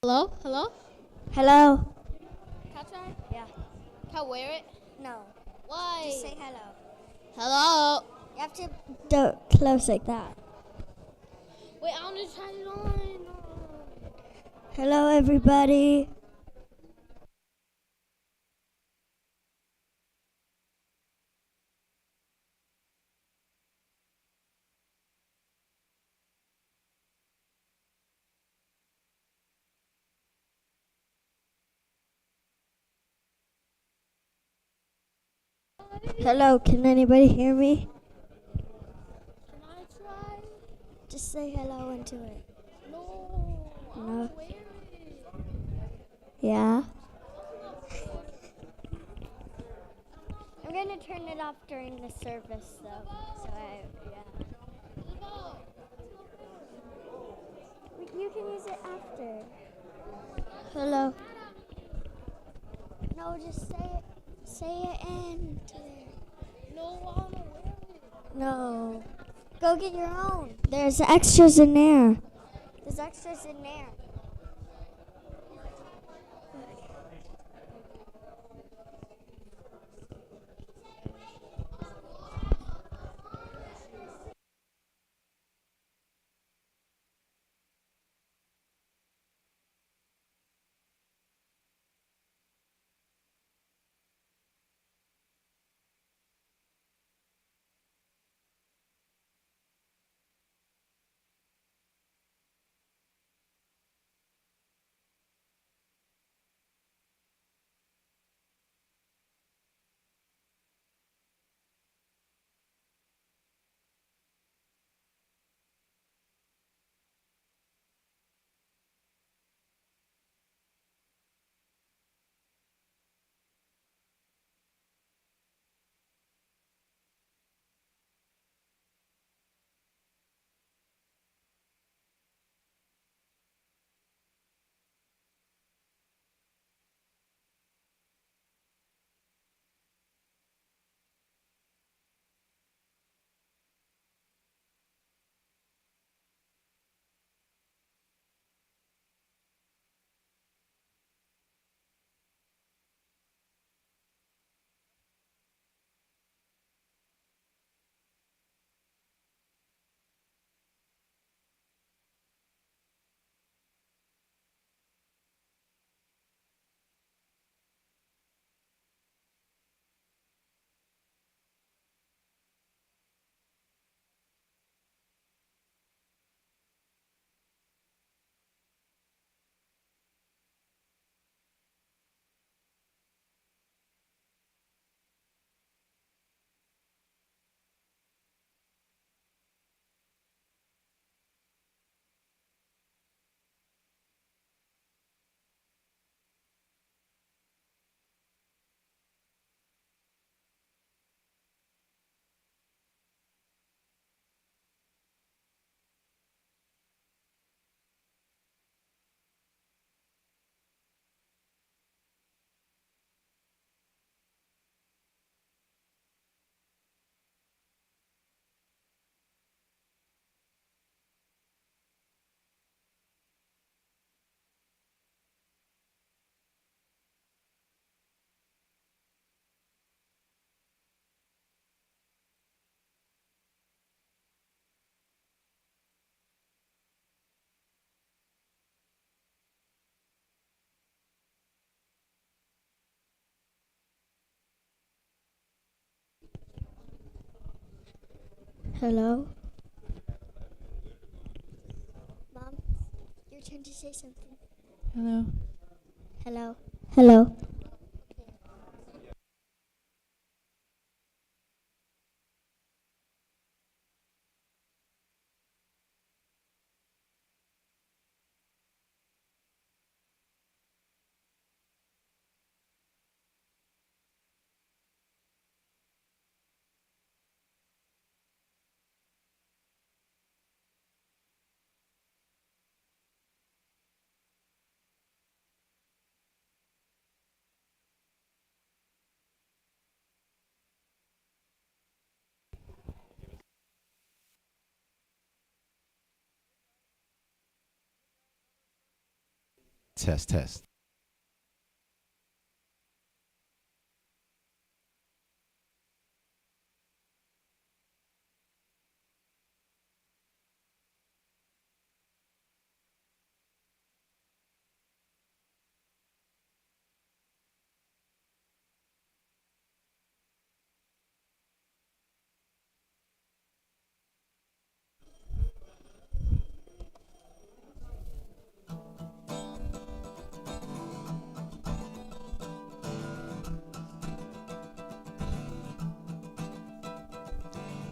Hello? Hello? Hello. Can I try? Yeah. Can I wear it? No. Why? Just say hello. Hello? You have to do close like that. Wait, I want to try it on. Hello, everybody. Hello, can anybody hear me? Can I try? Just say hello into it. No. I No. want to wear it. Yeah. I'm gonna turn it off during the service, though. Yeah. You can use it after. Hello. No, just say it. Say it into there. No, I want to wear it. No. Go get your own. There's extras in there. There's extras in there. Hello? Mom, your turn to say something. Hello? Hello? Hello? Test, test.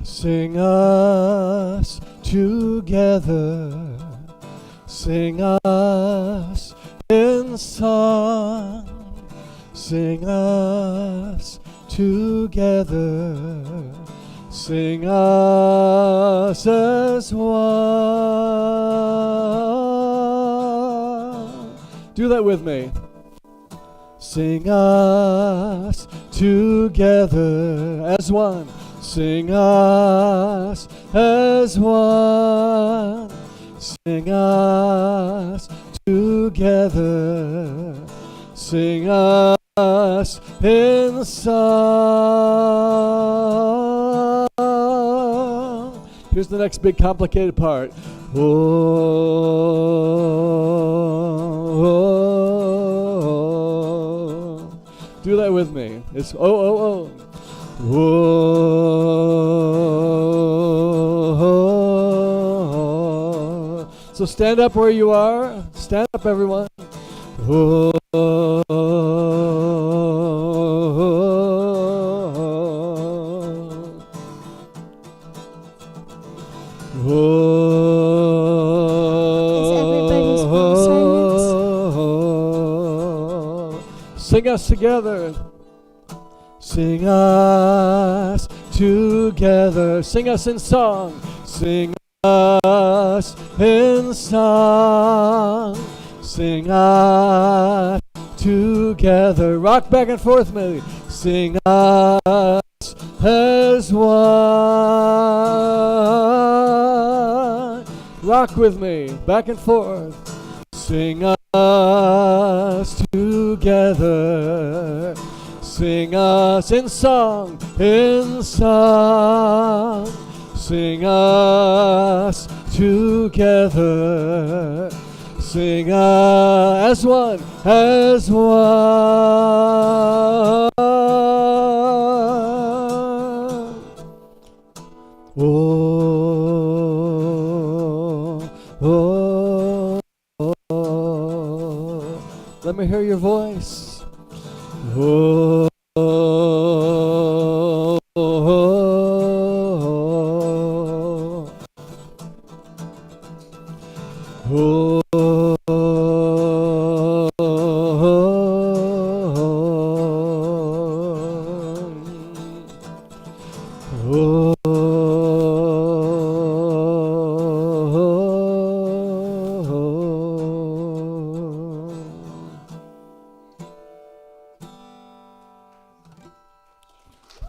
Sing us together, sing us in song, sing us together, sing us as one. Do that with me. Sing us together as one. Sing us as one. Sing us together. Sing us in song. Here's the next big complicated part. Oh, oh, oh. Do that with me. It's oh, oh, oh. Whoa. So stand up where you are. Stand up, everyone. Whoa. Sing us together. Sing us together. Sing us in song. Sing us in song. Sing us together. Rock back and forth, maybe. Sing us as one. Rock with me. Back and forth. Sing us together. Sing us in song, in song. Sing us together. Sing us as one, as one. Oh, oh, oh. Let me hear your voice. Oh, oh, oh, oh,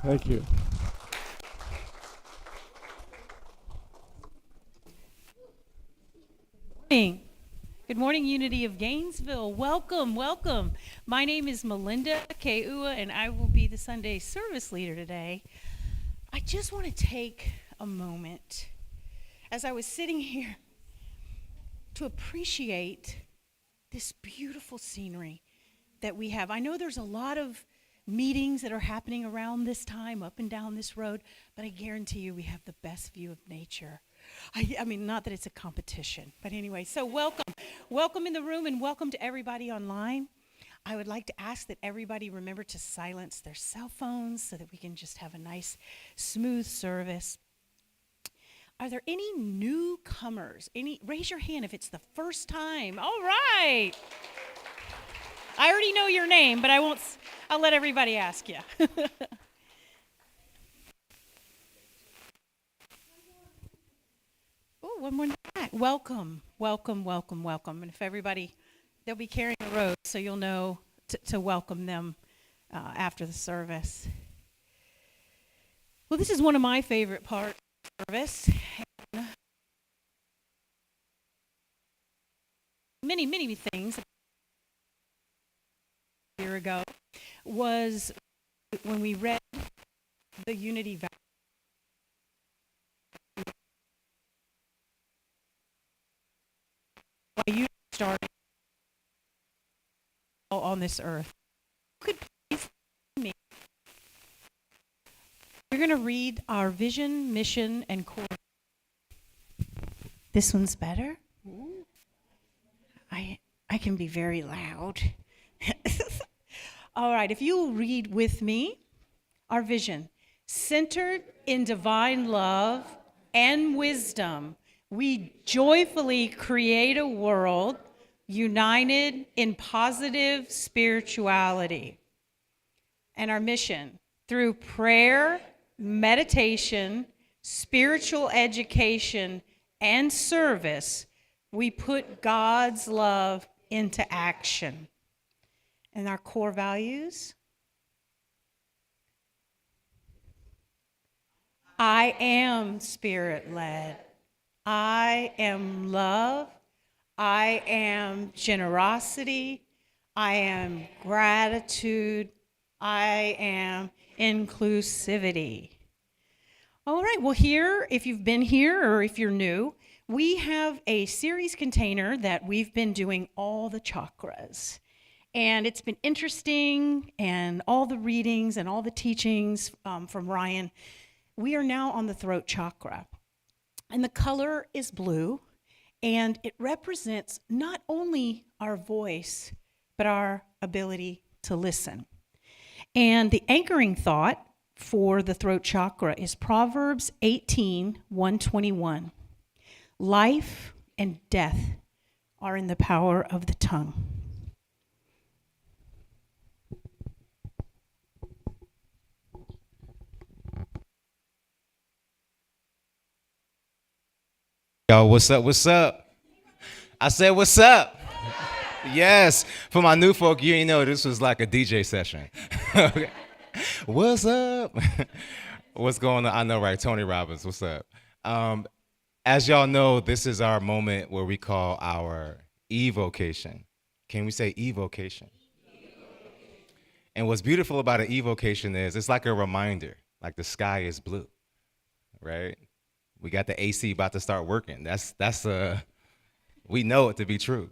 Thank you. Good morning, Unity of Gainesville. Welcome, welcome. My name is Melinda Keua, and I will be the Sunday service leader today. I just want to take a moment, as I was sitting here, to appreciate this beautiful scenery that we have. I know there's a lot of meetings that are happening around this time, up and down this road, but I guarantee you we have the best view of nature. I mean, not that it's a competition, but anyway, so welcome. Welcome in the room and welcome to everybody online. I would like to ask that everybody remember to silence their cell phones so that we can just have a nice, smooth service. Are there any newcomers? Raise your hand if it's the first time. All right. I already know your name, but I'll let everybody ask you. Oh, one more back. Welcome, welcome, welcome, welcome. And if everybody, they'll be carrying the road, so you'll know to welcome them after the service. Well, this is one of my favorite parts of the service. Many, many things was when we read the unity vow. Why you started on this earth. You could please me. We're going to read our vision, mission, and core. This one's better. I can be very loud. All right, if you will read with me our vision. Centered in divine love and wisdom, we joyfully create a world united in positive spirituality. And our mission, through prayer, meditation, spiritual education, and service, we put God's love into action. And our core values: I am spirit-led. I am love. I am generosity. I am gratitude. I am inclusivity. All right, well, here, if you've been here or if you're new, we have a series container that we've been doing all the chakras. And it's been interesting, and all the readings and all the teachings from Ryan. We are now on the throat chakra. And the color is blue, and it represents not only our voice, but our ability to listen. And the anchoring thought for the throat chakra is Proverbs 18:121. Life and death are in the power of the tongue. Yo, what's up? What's up? I said, what's up? Yes. For my new folk, you ain't know this was like a DJ session. Okay. What's up? What's going on? I know, right? Tony Robbins, what's up? As y'all know, this is our moment where we call our evocation. Can we say evocation? And what's beautiful about an evocation is it's like a reminder, like the sky is blue, right? We got the AC about to start working. We know it to be true.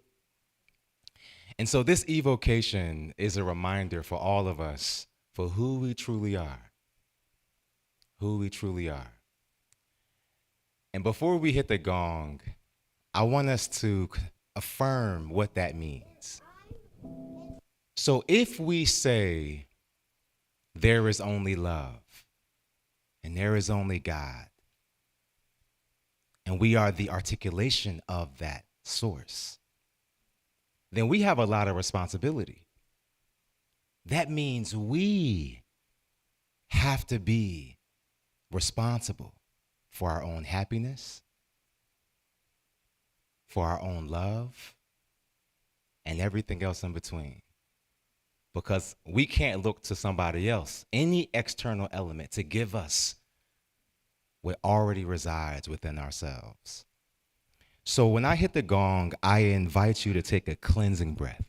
And so this evocation is a reminder for all of us for who we truly are. Who we truly are. And before we hit the gong, I want us to affirm what that means. So if we say there is only love and there is only God, and we are the articulation of that source, then we have a lot of responsibility. That means we have to be responsible for our own happiness, for our own love, and everything else in between. Because we can't look to somebody else, any external element, to give us what already resides within ourselves. So when I hit the gong, I invite you to take a cleansing breath.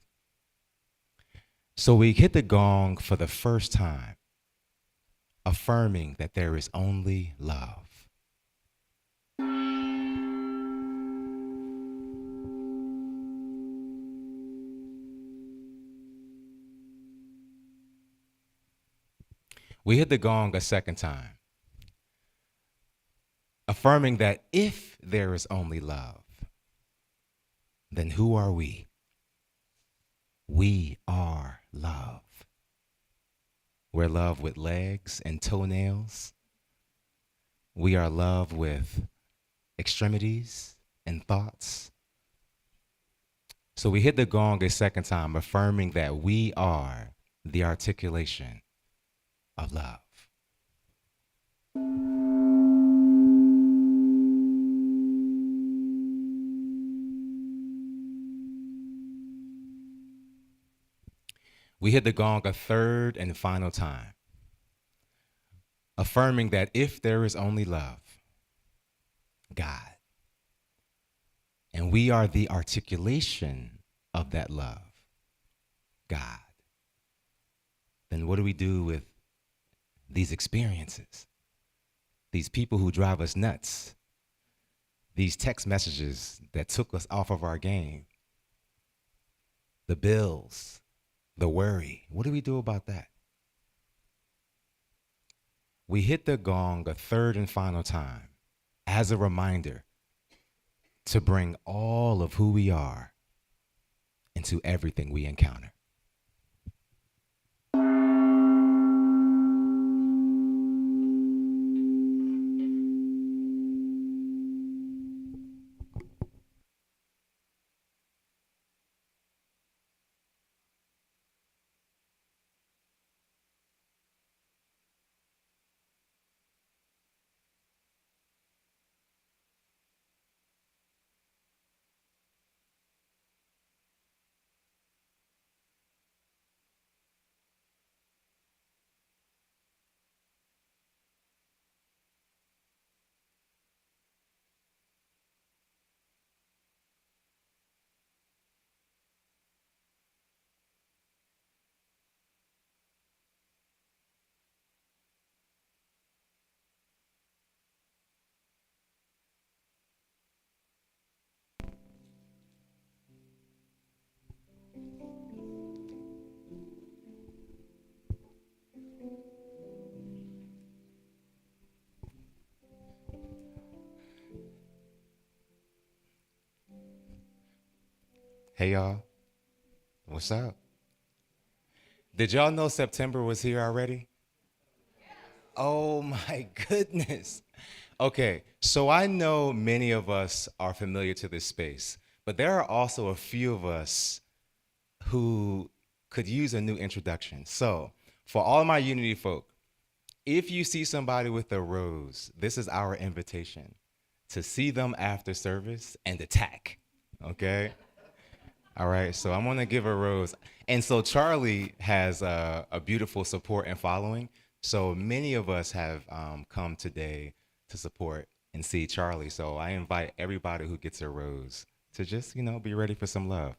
So we hit the gong for the first time, affirming that there is only love. We hit the gong a second time, affirming that if there is only love, then who are we? We are love. We're love with legs and toenails. We are love with extremities and thoughts. So we hit the gong a second time, affirming that we are the articulation of love. We hit the gong a third and final time, affirming that if there is only love, God, and we are the articulation of that love, God, then what do we do with these experiences? These people who drive us nuts? These text messages that took us off of our game? The bills, the worry. What do we do about that? We hit the gong a third and final time as a reminder to bring all of who we are into everything we encounter. Hey y'all, what's up? Did y'all know September was here already? Oh my goodness. Okay, so I know many of us are familiar to this space, but there are also a few of us who could use a new introduction. So, for all my Unity folk, if you see somebody with a rose, this is our invitation to see them after service and attack, okay? All right, so I'm gonna give a rose. And so Charley has a beautiful support and following. So many of us have come today to support and see Charley. So I invite everybody who gets a rose to just, be ready for some love.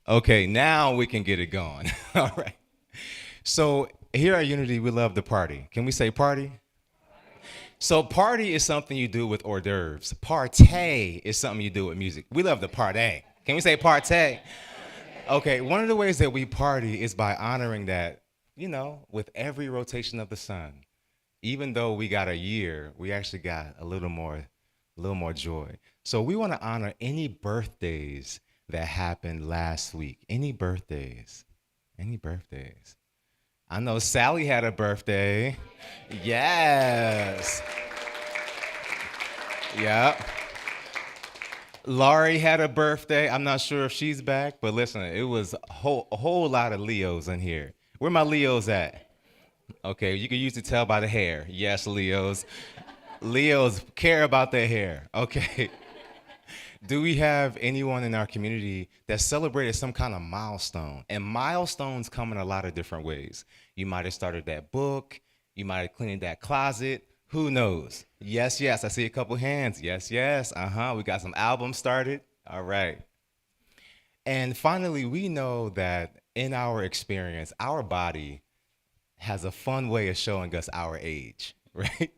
Okay, now we can get it going. All right. So here at Unity, we love to party. Can we say party? So party is something you do with hors d'oeuvres. Partay is something you do with music. We love to partay. Can we say partay? Okay, one of the ways that we party is by honoring that, with every rotation of the sun, even though we got a year, we actually got a little more joy. So we want to honor any birthdays that happened last week. Any birthdays? Any birthdays? I know Sally had a birthday. Yes. Yeah. Laurie had a birthday. I'm not sure if she's back, but listen, it was a whole lot of Leos in here. Where my Leos at? Okay, you can usually tell by the hair. Yes, Leos. Leos care about their hair. Okay. Do we have anyone in our community that celebrated some kind of milestone? And milestones come in a lot of different ways. You might have started that book. You might have cleaned that closet. Who knows? Yes, yes. I see a couple hands. Yes, yes. We got some albums started. All right. And finally, we know that in our experience, our body has a fun way of showing us our age, right?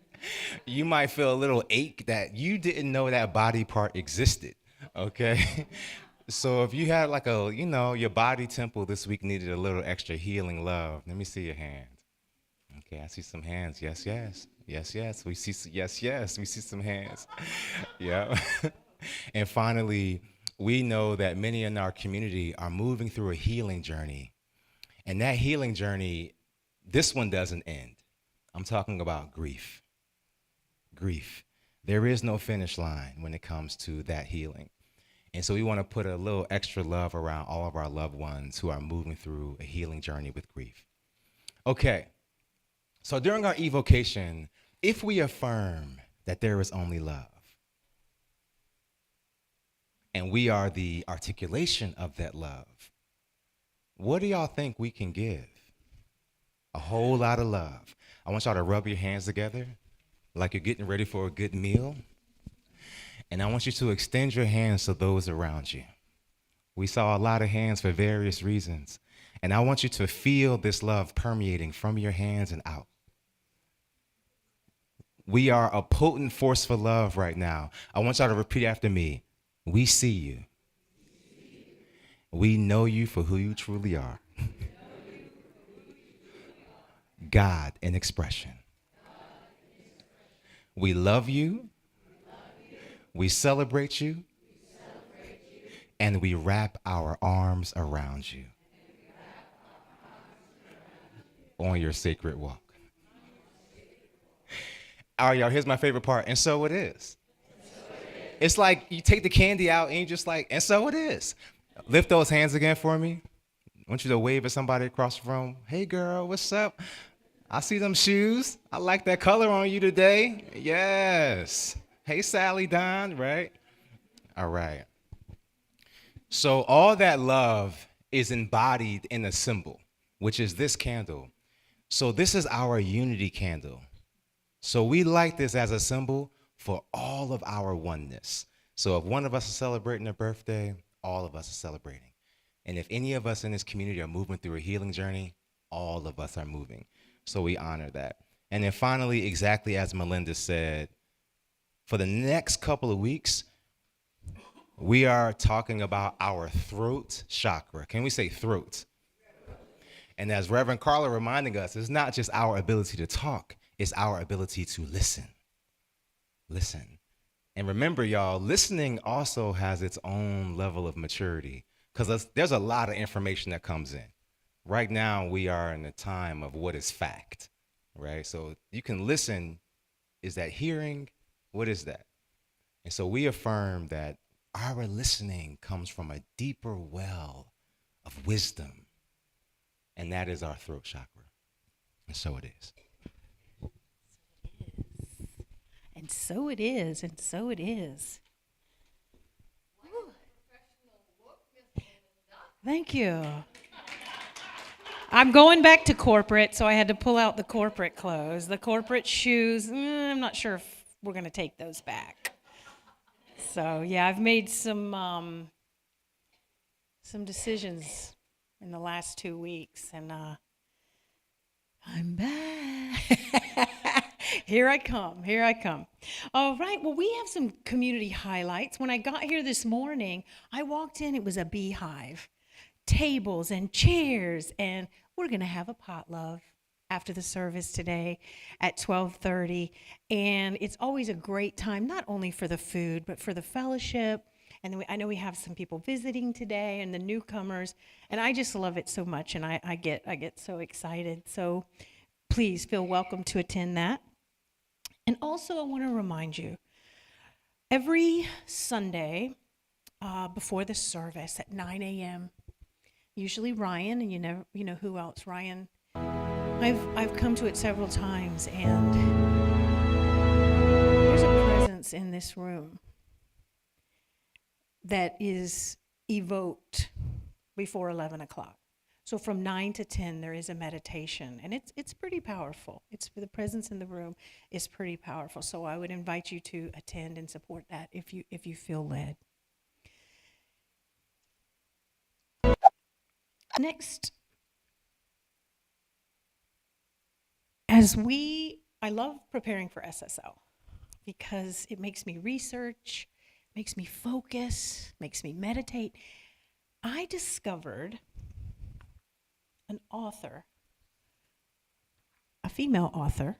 You might feel a little ache that you didn't know that body part existed, okay? So if you had like your body temple this week needed a little extra healing love, let me see your hand. Okay, I see some hands. Yes, yes. Yes, yes. We see some hands. Yeah. And finally, we know that many in our community are moving through a healing journey. And that healing journey, this one doesn't end. I'm talking about grief. Grief. There is no finish line when it comes to that healing. And so we want to put a little extra love around all of our loved ones who are moving through a healing journey with grief. Okay, so during our evocation, if we affirm that there is only love, and we are the articulation of that love, what do y'all think we can give? A whole lot of love. I want y'all to rub your hands together like you're getting ready for a good meal. And I want you to extend your hands to those around you. We saw a lot of hands for various reasons. And I want you to feel this love permeating from your hands and out. We are a potent force for love right now. I want y'all to repeat after me. We see you. We know you for who you truly are. God in expression. We love you. We celebrate you. And we wrap our arms around you on your sacred walk. All right, y'all, here's my favorite part. And so it is. It's like you take the candy out and you just like, and so it is. Lift those hands again for me. I want you to wave at somebody across the room. Hey, girl, what's up? I see them shoes. I like that color on you today. Yes. Hey, Sally Don, right? All right. So all that love is embodied in a symbol, which is this candle. So this is our unity candle. So we light this as a symbol for all of our oneness. So if one of us is celebrating a birthday, all of us are celebrating. And if any of us in this community are moving through a healing journey, all of us are moving. So we honor that. And then finally, exactly as Melinda said, for the next couple of weeks, we are talking about our throat chakra. Can we say throat? And as Reverend Carla reminding us, it's not just our ability to talk, it's our ability to listen. Listen. And remember, y'all, listening also has its own level of maturity because there's a lot of information that comes in. Right now, we are in a time of what is fact, right? So you can listen. Is that hearing? What is that? And so we affirm that our listening comes from a deeper well of wisdom, and that is our throat chakra. And so it is. And so it is, and so it is. Thank you. I'm going back to corporate, so I had to pull out the corporate clothes. The corporate shoes, I'm not sure if we're going to take those back. So, yeah, I've made some decisions in the last 2 weeks, and I'm back. Here I come. All right, well, we have some community highlights. When I got here this morning, I walked in, it was a beehive. Tables and chairs, and we're going to have a potluck after the service today at 12:30. And it's always a great time, not only for the food, but for the fellowship. And then I know we have some people visiting today and the newcomers, and I just love it so much, and I get so excited. So please feel welcome to attend that. And also I want to remind you, every Sunday before the service at 9 a.m., usually Ryan, and you know who else, Ryan. I've come to it several times, and there's a presence in this room that is evoked before 11 o'clock. So from 9 to 10, there is a meditation, and it's pretty powerful. The presence in the room is pretty powerful. So I would invite you to attend and support that if you feel led. Next, I love preparing for SSL because it makes me research, makes me focus, makes me meditate. I discovered an author, a female author,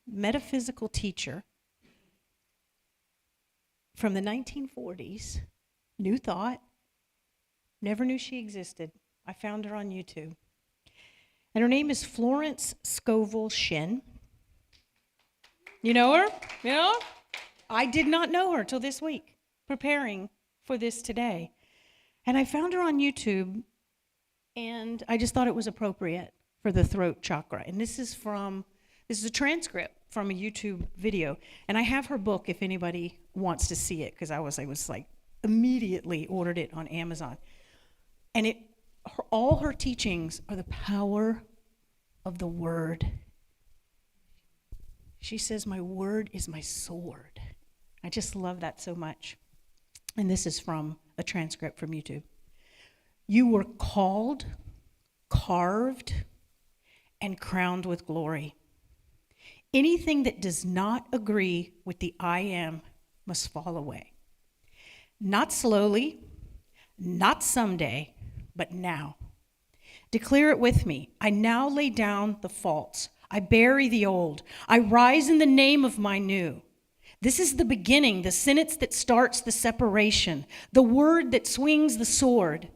metaphysical teacher from the 1940s, New Thought, never knew she existed. I found her on YouTube. And her name is Florence Scovel Shin. You know her? You know? I did not know her till this week, preparing for this today. And I found her on YouTube, and I just thought it was appropriate for the throat chakra. And this is a transcript from a YouTube video. And I have her book if anybody wants to see it, because I was like immediately ordered it on Amazon. And all her teachings are the power of the word. She says, my word is my sword. I just love that so much. And this is from a transcript from YouTube. You were called, carved, and crowned with glory. Anything that does not agree with the I am must fall away. Not slowly, not someday, but now. Declare it with me. I now lay down the false. I bury the old. I rise in the name of my new. This is the beginning, the sentence that starts the separation, the word that swings the sword.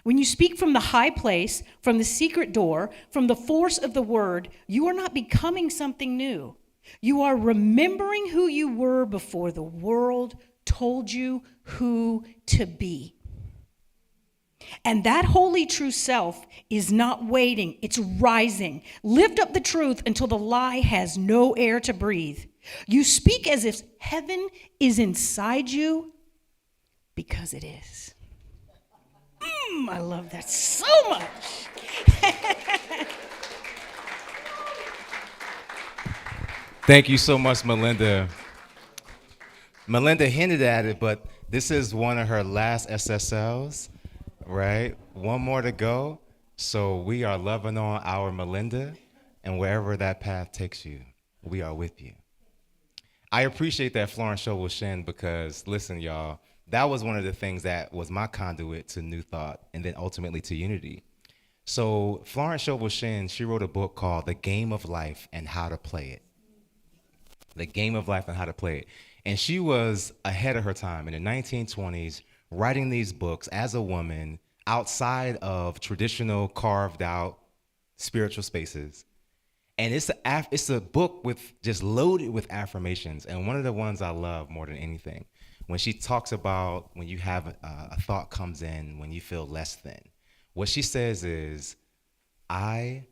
When you speak from the high place, from the secret door, from the force of the word, you are not becoming something new. You are remembering who you were before the world told you who to be. And that holy true self is not waiting, it's rising. Lift up the truth until the lie has no air to breathe. You speak as if heaven is inside you, because it is. I love that so much. Thank you so much, Melinda. Melinda hinted at it, but this is one of her last SSLs, right? One more to go. So we are loving on our Melinda, and wherever that path takes you, we are with you. I appreciate that Florence Shovell Shin, because listen, y'all, that was one of the things that was my conduit to New Thought and then ultimately to Unity. So Florence Shovell Shin, she wrote a book called The Game of Life and How to Play It. The Game of Life and How to Play It. And she was ahead of her time in the 1920s, writing these books as a woman outside of traditional carved out spiritual spaces. And it's a book with just loaded with affirmations. And one of the ones I love more than anything, when she talks about when you have a thought comes in, when you feel less than, what she says is, I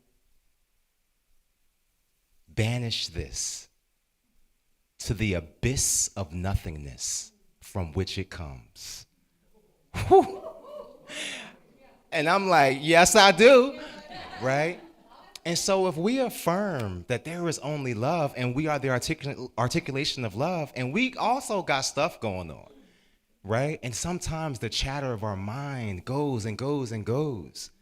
banish this to the abyss of nothingness from which it comes. Whew. And I'm like, yes, I do, right? And so if we affirm that there is only love, and we are the articulation of love, and we also got stuff going on, right? And sometimes the chatter of our mind goes and goes and goes.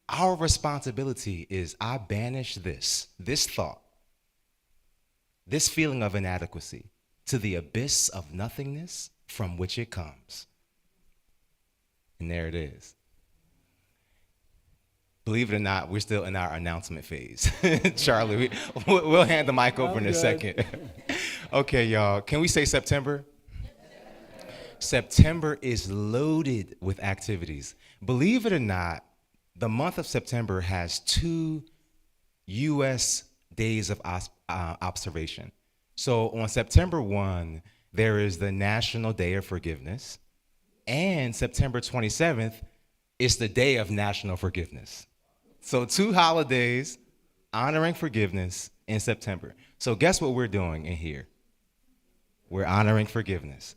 Our responsibility is, I banish this thought, this feeling of inadequacy, to the abyss of nothingness from which it comes. And there it is. Believe it or not, we're still in our announcement phase. Charlie, we'll hand the mic over in a second. Okay, y'all, can we say September? September is loaded with activities. Believe it or not, the month of September has 2 U.S. days of observation. So on September 1, there is the National Day of Forgiveness, and September 27th is the Day of National Forgiveness. So 2 holidays honoring forgiveness in September. So guess what we're doing in here? We're honoring forgiveness.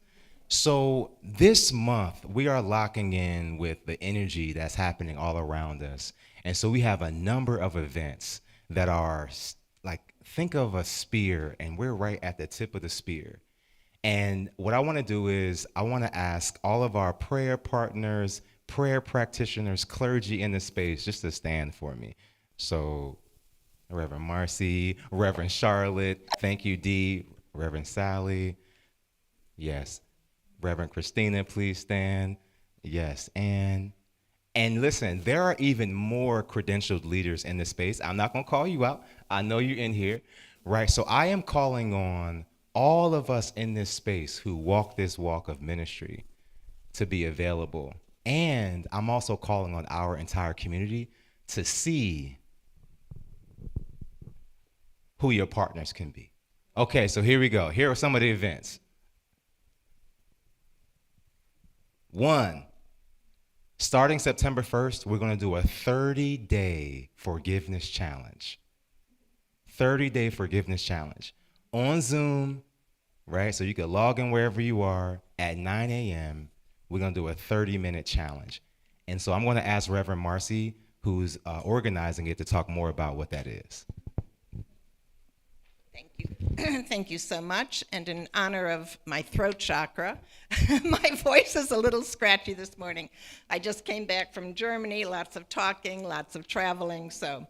So this month, we are locking in with the energy that's happening all around us. And so we have a number of events that are like, think of a spear, and we're right at the tip of the spear. And what I want to do is I want to ask all of our prayer partners, prayer practitioners, clergy in the space, just to stand for me. So Reverend Marcy, Reverend Charlotte, thank you, Dee, Reverend Sally, yes. Reverend Christina, please stand. Yes, and listen, there are even more credentialed leaders in this space. I'm not going to call you out. I know you're in here, right? So I am calling on all of us in this space who walk this walk of ministry to be available. And I'm also calling on our entire community to see who your partners can be. Okay, so here we go. Here are some of the events. 1, starting September 1st, we're going to do a 30-day forgiveness challenge. 30-day forgiveness challenge on Zoom, right? So you can log in wherever you are at 9 a.m. We're going to do a 30-minute challenge. And so I'm going to ask Reverend Marcy, who's organizing it, to talk more about what that is. Thank you. Thank you so much. And in honor of my throat chakra, my voice is a little scratchy this morning. I just came back from Germany, lots of talking, lots of traveling, so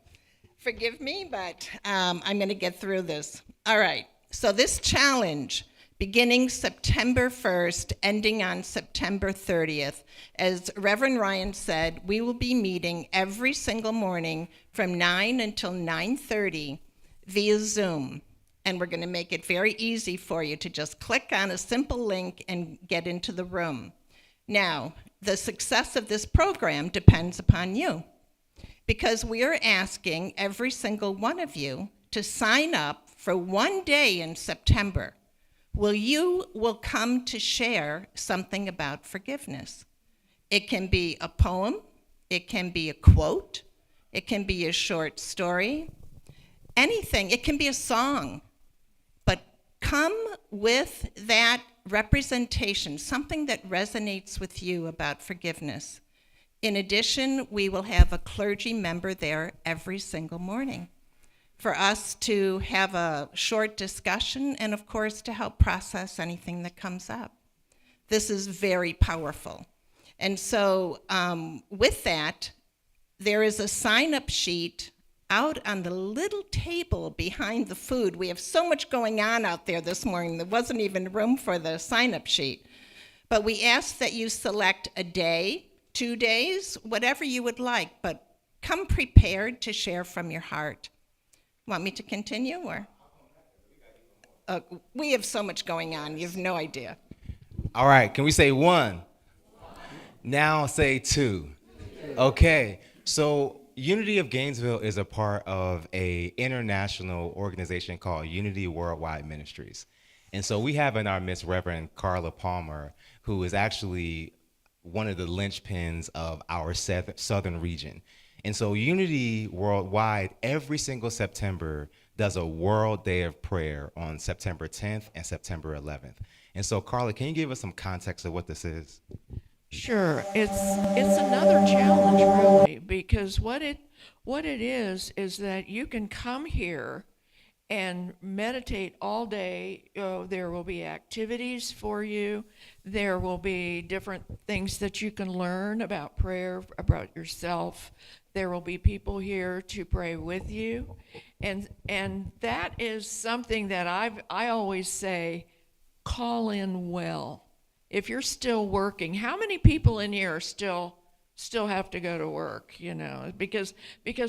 forgive me, but I'm going to get through this. All right, so this challenge, beginning September 1st, ending on September 30th, as Reverend Ryan said, we will be meeting every single morning from 9 until 9:30 via Zoom. And we're going to make it very easy for you to just click on a simple link and get into the room. Now, the success of this program depends upon you, because we are asking every single one of you to sign up for one day in September. You will come to share something about forgiveness. It can be a poem, it can be a quote, it can be a short story, anything. It can be a song. But come with that representation, something that resonates with you about forgiveness. In addition, we will have a clergy member there every single morning for us to have a short discussion and, of course, to help process anything that comes up. This is very powerful. And so with that, there is a sign-up sheet out on the little table behind the food. We have so much going on out there this morning. There wasn't even room for the sign-up sheet. But we ask that you select a day, 2 days, whatever you would like, but come prepared to share from your heart. Want me to continue, or? We have so much going on, you have no idea. All right, can we say 1? Now say 2. Okay, so Unity of Gainesville is a part of an international organization called Unity Worldwide Ministries. And so we have in our midst Reverend Carla Palmer, who is actually one of the linchpins of our southern region. And so Unity Worldwide, every single September, does a World Day of Prayer on September 10th and September 11th. And so, Carla, can you give us some context of what this is? Sure. It's another challenge, really, because what it is that you can come here and meditate all day. There will be activities for you. There will be different things that you can learn about prayer, about yourself. There will be people here to pray with you. And that is something that I always say, call in well. If you're still working, how many people in here are still have to go to work, because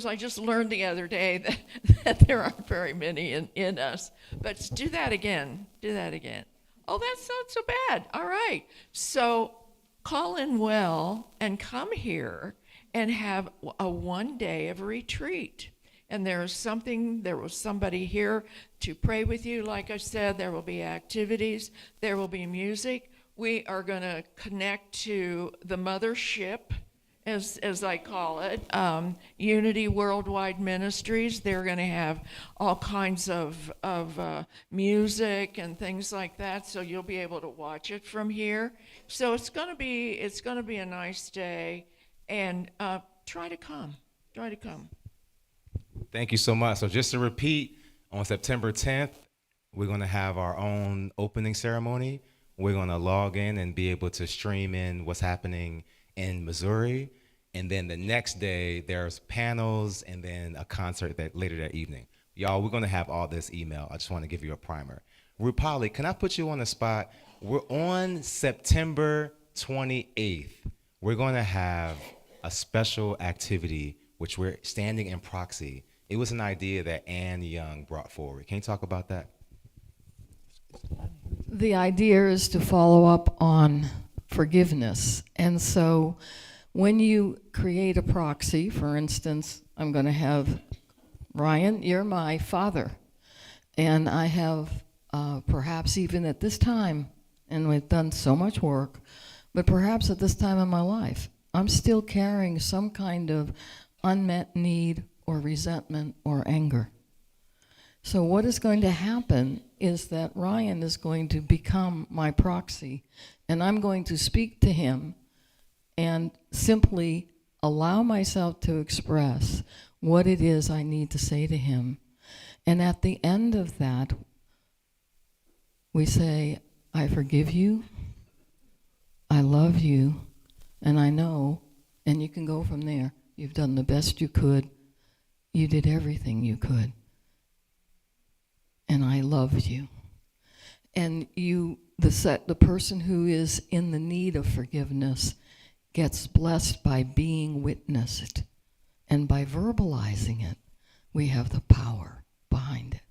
I just learned the other day that there aren't very many in us. But do that again. Oh, that's not so bad. All right. So call in well and come here and have a 1 day of retreat. And there was somebody here to pray with you. Like I said, there will be activities. There will be music. We are going to connect to the mothership, as I call it, Unity Worldwide Ministries. They're going to have all kinds of music and things like that, so you'll be able to watch it from here. So it's going to be a nice day, and try to come. Thank you so much. So just to repeat, on September 10th, we're going to have our own opening ceremony. We're going to log in and be able to stream in what's happening in Missouri. And then the next day, there's panels and then a concert later that evening. Y'all, we're going to have all this email. I just want to give you a primer. Rupali, can I put you on the spot? We're on September 28th. We're going to have a special activity, which we're standing in proxy. It was an idea that Ann Young brought forward. Can you talk about that? The idea is to follow up on forgiveness. And so when you create a proxy, for instance, I'm going to have Ryan, you're my father. And I have perhaps even at this time, and we've done so much work, but perhaps at this time in my life, I'm still carrying some kind of unmet need or resentment or anger. So what is going to happen is that Ryan is going to become my proxy, and I'm going to speak to him and simply allow myself to express what it is I need to say to him. And at the end of that, we say, I forgive you, I love you, and I know, and you can go from there. You've done the best you could. You did everything you could. And I love you. And the person who is in the need of forgiveness gets blessed by being witnessed. And by verbalizing it, we have the power behind it.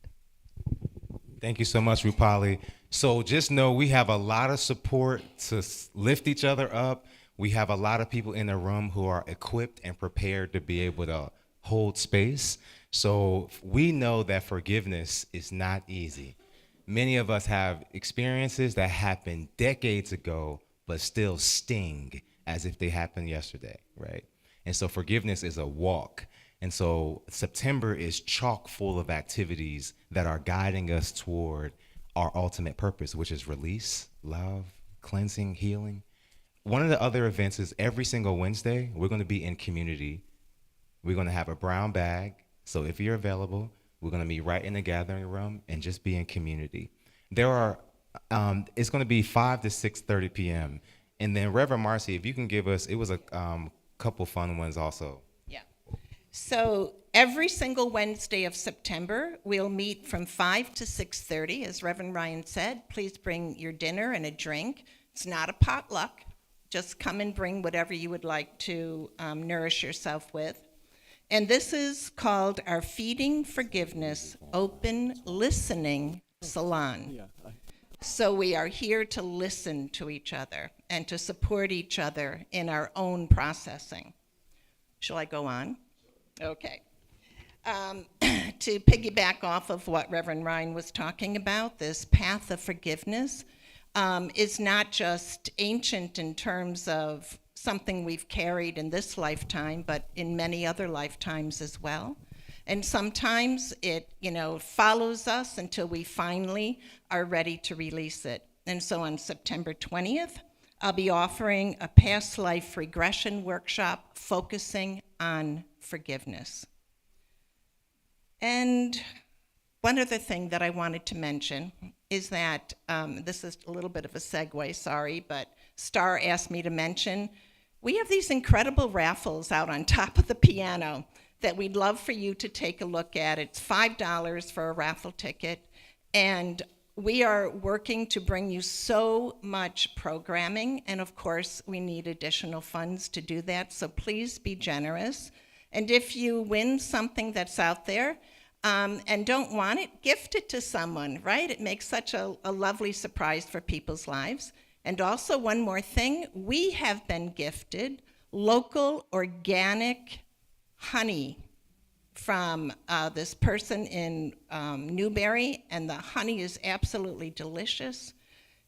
Thank you so much, Rupali. So just know we have a lot of support to lift each other up. We have a lot of people in the room who are equipped and prepared to be able to hold space. So we know that forgiveness is not easy. Many of us have experiences that happened decades ago, but still sting as if they happened yesterday, right? And so forgiveness is a walk. And so September is chock full of activities that are guiding us toward our ultimate purpose, which is release, love, cleansing, healing. One of the other events is every single Wednesday, we're going to be in community. We're going to have a brown bag. So if you're available, we're going to be right in the gathering room and just be in community. It's going to be 5 to 6:30 p.m. And then Reverend Marcy, if you can give us, it was a couple fun ones also. Yeah. So every single Wednesday of September, we'll meet from 5 to 6:30, as Reverend Ryan said. Please bring your dinner and a drink. It's not a potluck. Just come and bring whatever you would like to nourish yourself with. And this is called our Feeding Forgiveness Open Listening Salon. So we are here to listen to each other and to support each other in our own processing. Shall I go on? Okay. To piggyback off of what Reverend Ryan was talking about, this path of forgiveness is not just ancient in terms of something we've carried in this lifetime, but in many other lifetimes as well. And sometimes it, follows us until we finally are ready to release it. And so on September 20th, I'll be offering a past life regression workshop focusing on forgiveness. And one other thing that I wanted to mention is that, this is a little bit of a segue, sorry, but Star asked me to mention, we have these incredible raffles out on top of the piano that we'd love for you to take a look at. It's $5 for a raffle ticket, and we are working to bring you so much programming, and of course, we need additional funds to do that, so please be generous. And if you win something that's out there and don't want it, gift it to someone, right? It makes such a lovely surprise for people's lives. And also, one more thing, we have been gifted local organic honey from this person in Newberry, and the honey is absolutely delicious.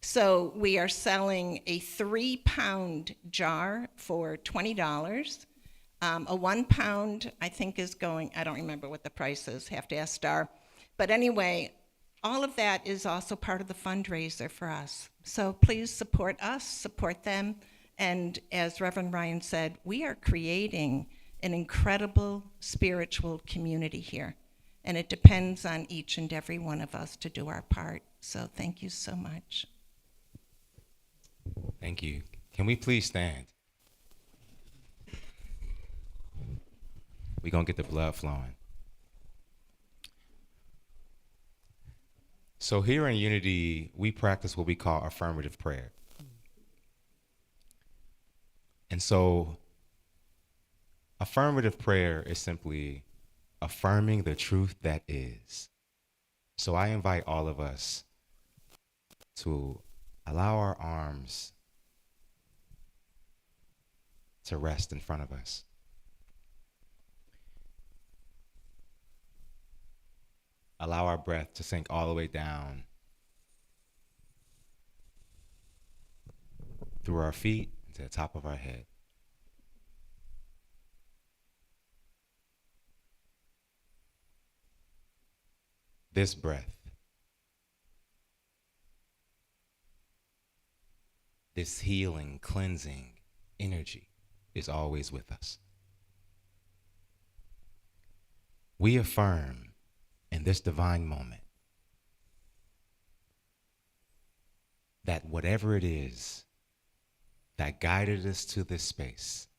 So we are selling a 3-pound jar for $20. A 1 pound, I think, is going, I don't remember what the price is, have to ask Star. But anyway, all of that is also part of the fundraiser for us. So please support us, support them. And as Reverend Ryan said, we are creating an incredible spiritual community here. And it depends on each and every one of us to do our part. So thank you so much. Thank you. Can we please stand? We're going to get the blood flowing. So here in Unity, we practice what we call affirmative prayer. And so affirmative prayer is simply affirming the truth that is. So I invite all of us to allow our arms to rest in front of us. Allow our breath to sink all the way down through our feet to the top of our head. This breath, this healing, cleansing energy is always with us. We affirm in this divine moment that whatever it is that guided us to this space,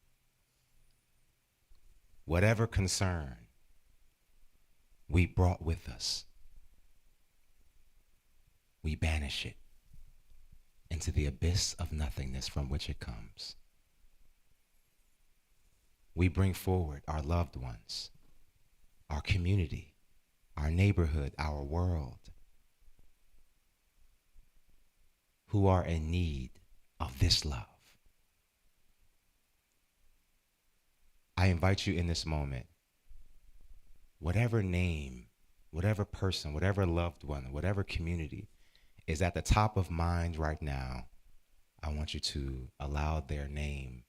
whatever concern we brought with us, we banish it into the abyss of nothingness from which it comes. We bring forward our loved ones, our community, our neighborhood, our world, who are in need of this love. I invite you in this moment, whatever name, whatever person, whatever loved one, whatever community is at the top of mind right now, I want you to allow their name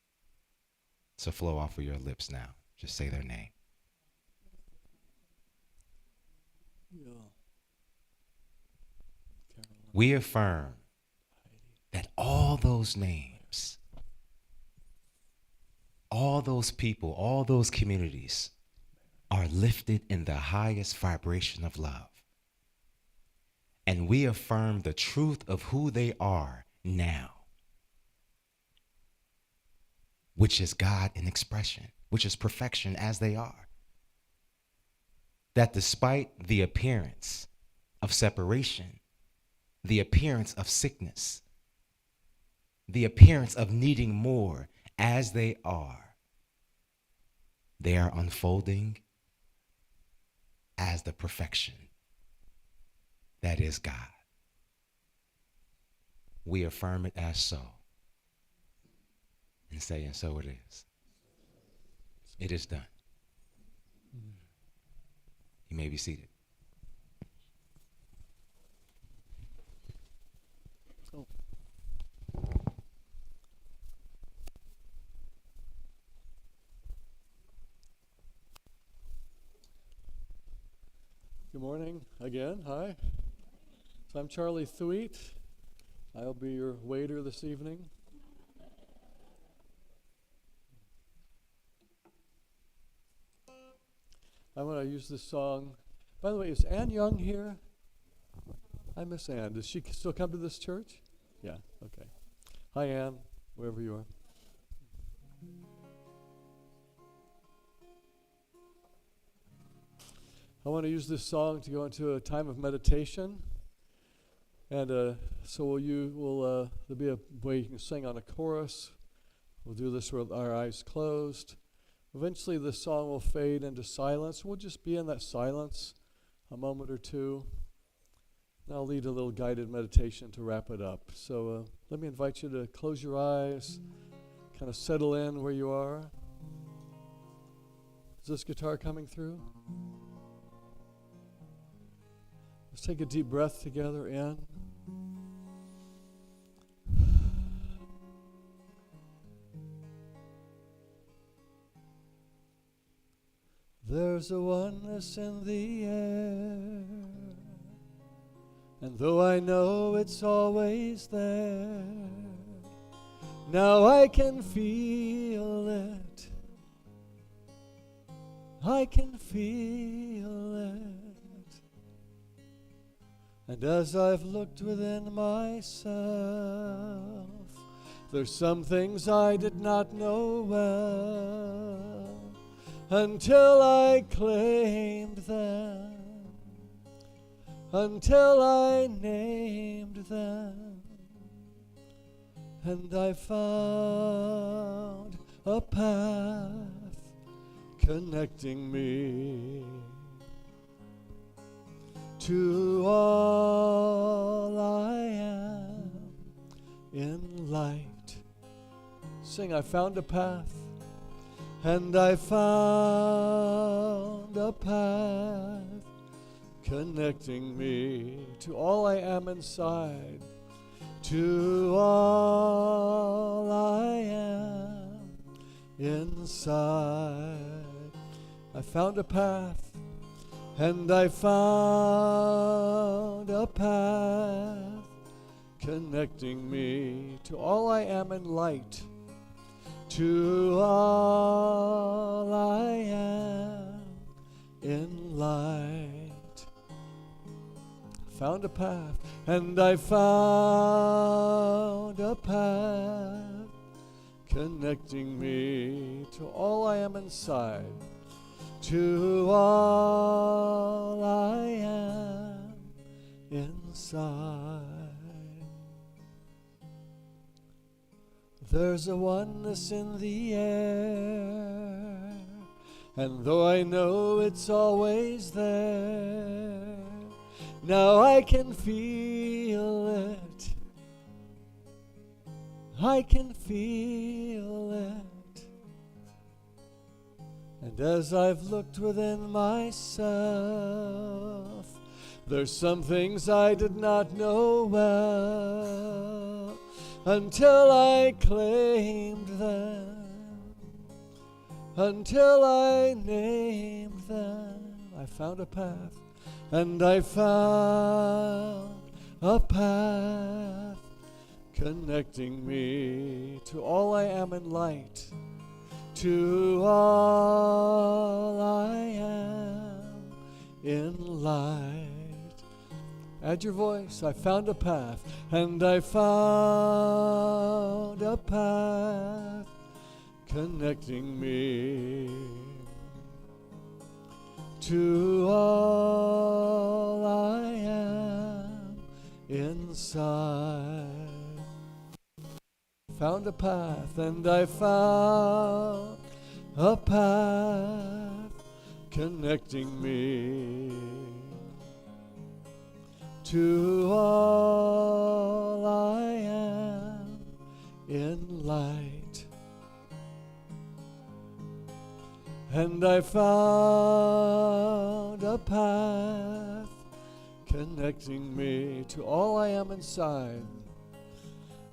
to flow off of your lips now. Just say their name. We affirm that all those names, all those people, all those communities are lifted in the highest vibration of love. And we affirm the truth of who they are now, which is God in expression, which is perfection as they are. That despite the appearance of separation, the appearance of sickness, the appearance of needing more as they are unfolding as the perfection that is God. We affirm it as so and say, and so it is. It is done. You may be seated. Good morning again. Hi. So I'm Charley Thweatt. I'll be your waiter this evening. I want to use this song. By the way, is Ann Young here? I miss Ann. Does she still come to this church? Yeah, okay. Hi, Ann, wherever you are. I want to use this song to go into a time of meditation. And so there'll be a way you can sing on a chorus. We'll do this with our eyes closed. Eventually the song will fade into silence. We'll just be in that silence a moment or two. And I'll lead a little guided meditation to wrap it up. So let me invite you to close your eyes, kind of settle in where you are. Is this guitar coming through? Let's take a deep breath together in. There's a oneness in the air, and though I know it's always there, now I can feel it. I can feel it. And as I've looked within myself, there's some things I did not know well until I claimed them, until I named them, and I found a path connecting me to all I am in light. Sing, I found a path, and I found a path connecting me to all I am inside, to all I am inside. I found a path, and I found a path connecting me to all I am in light, to all I am in light. Found a path, and I found a path connecting me to all I am inside, to all I am inside. There's a oneness in the air, and though I know it's always there, now I can feel it. I can feel it. And as I've looked within myself, there's some things I did not know well until I claimed them, until I named them. I found a path, and I found a path connecting me to all I am in light, to all I am in light. Add your voice. I found a path, and I found a path connecting me to all I am inside. Found a path, and I found a path connecting me to all I am in light. And I found a path connecting me to all I am inside,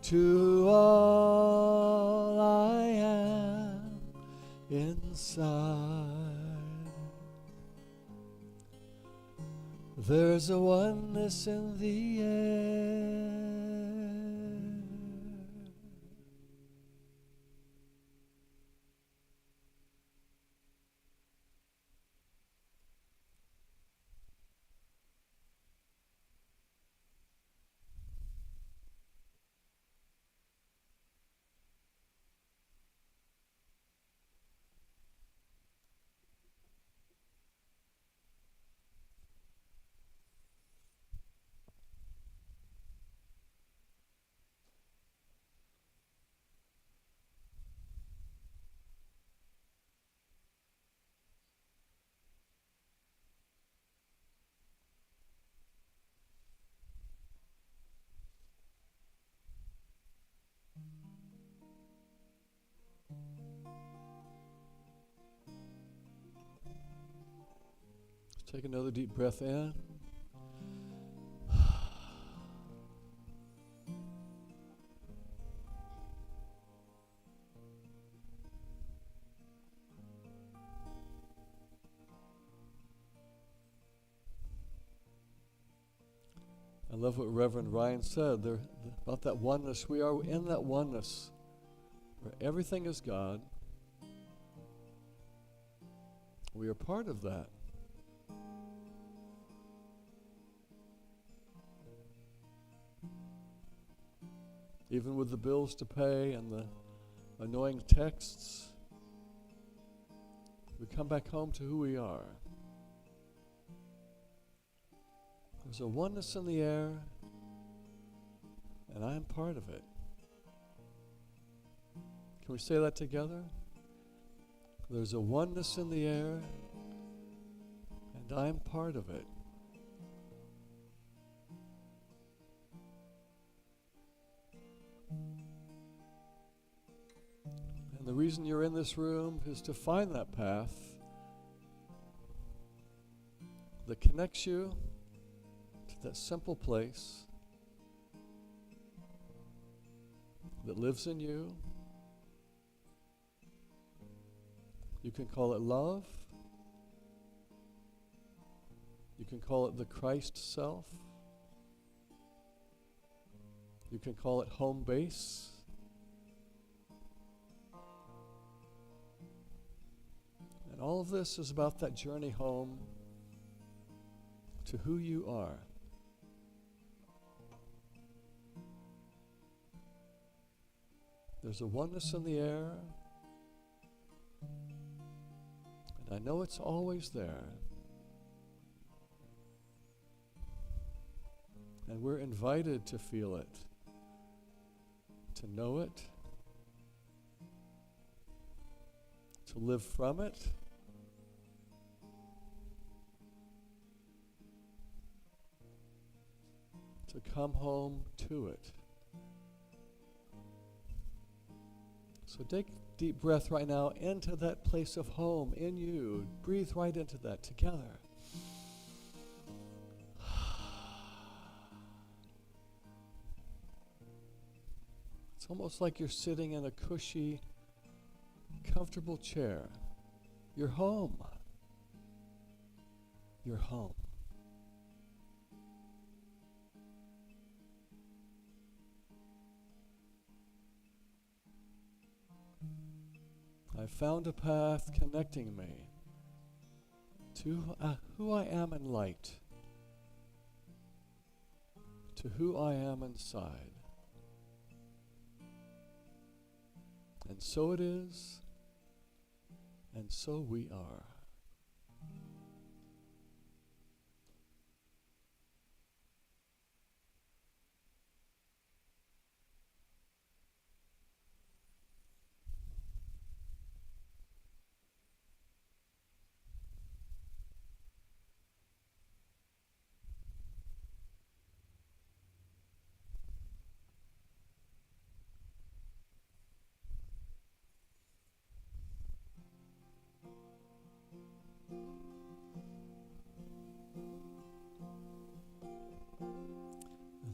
to all I am inside. There's a oneness in the air. Take another deep breath in. I love what Reverend Ryan said there about that oneness. We are in that oneness where everything is God. We are part of that. Even with the bills to pay and the annoying texts, we come back home to who we are. There's a oneness in the air, and I am part of it. Can we say that together? There's a oneness in the air, and I am part of it. And the reason you're in this room is to find that path that connects you to that simple place that lives in you. You can call it love. You can call it the Christ self. You can call it home base. And all of this is about that journey home to who you are. There's a oneness in the air, and I know it's always there. And we're invited to feel it, to know it, to live from it, to come home to it. So take a deep breath right now into that place of home in you. Breathe right into that together. It's almost like you're sitting in a cushy, comfortable chair. You're home. You're home. I found a path connecting me to who I am in light, to who I am inside. And so it is, and so we are.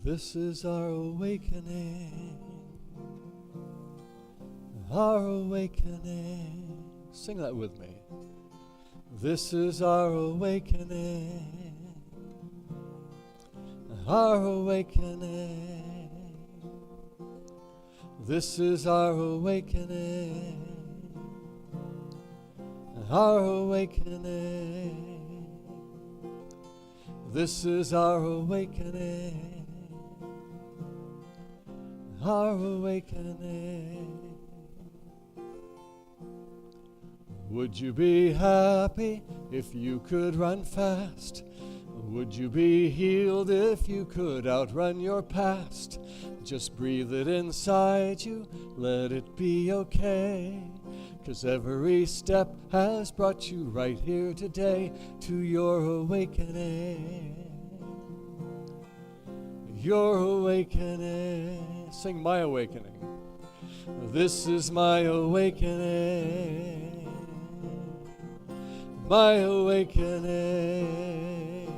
This is our awakening, our awakening. Sing that with me. This is our awakening, our awakening. This is our awakening, our awakening. This is our awakening, our awakening. Would you be happy if you could run fast? Would you be healed if you could outrun your past? Just breathe it inside you, let it be okay. 'Cause every step has brought you right here today to your awakening. Your awakening. Sing my awakening. This is my awakening. My awakening.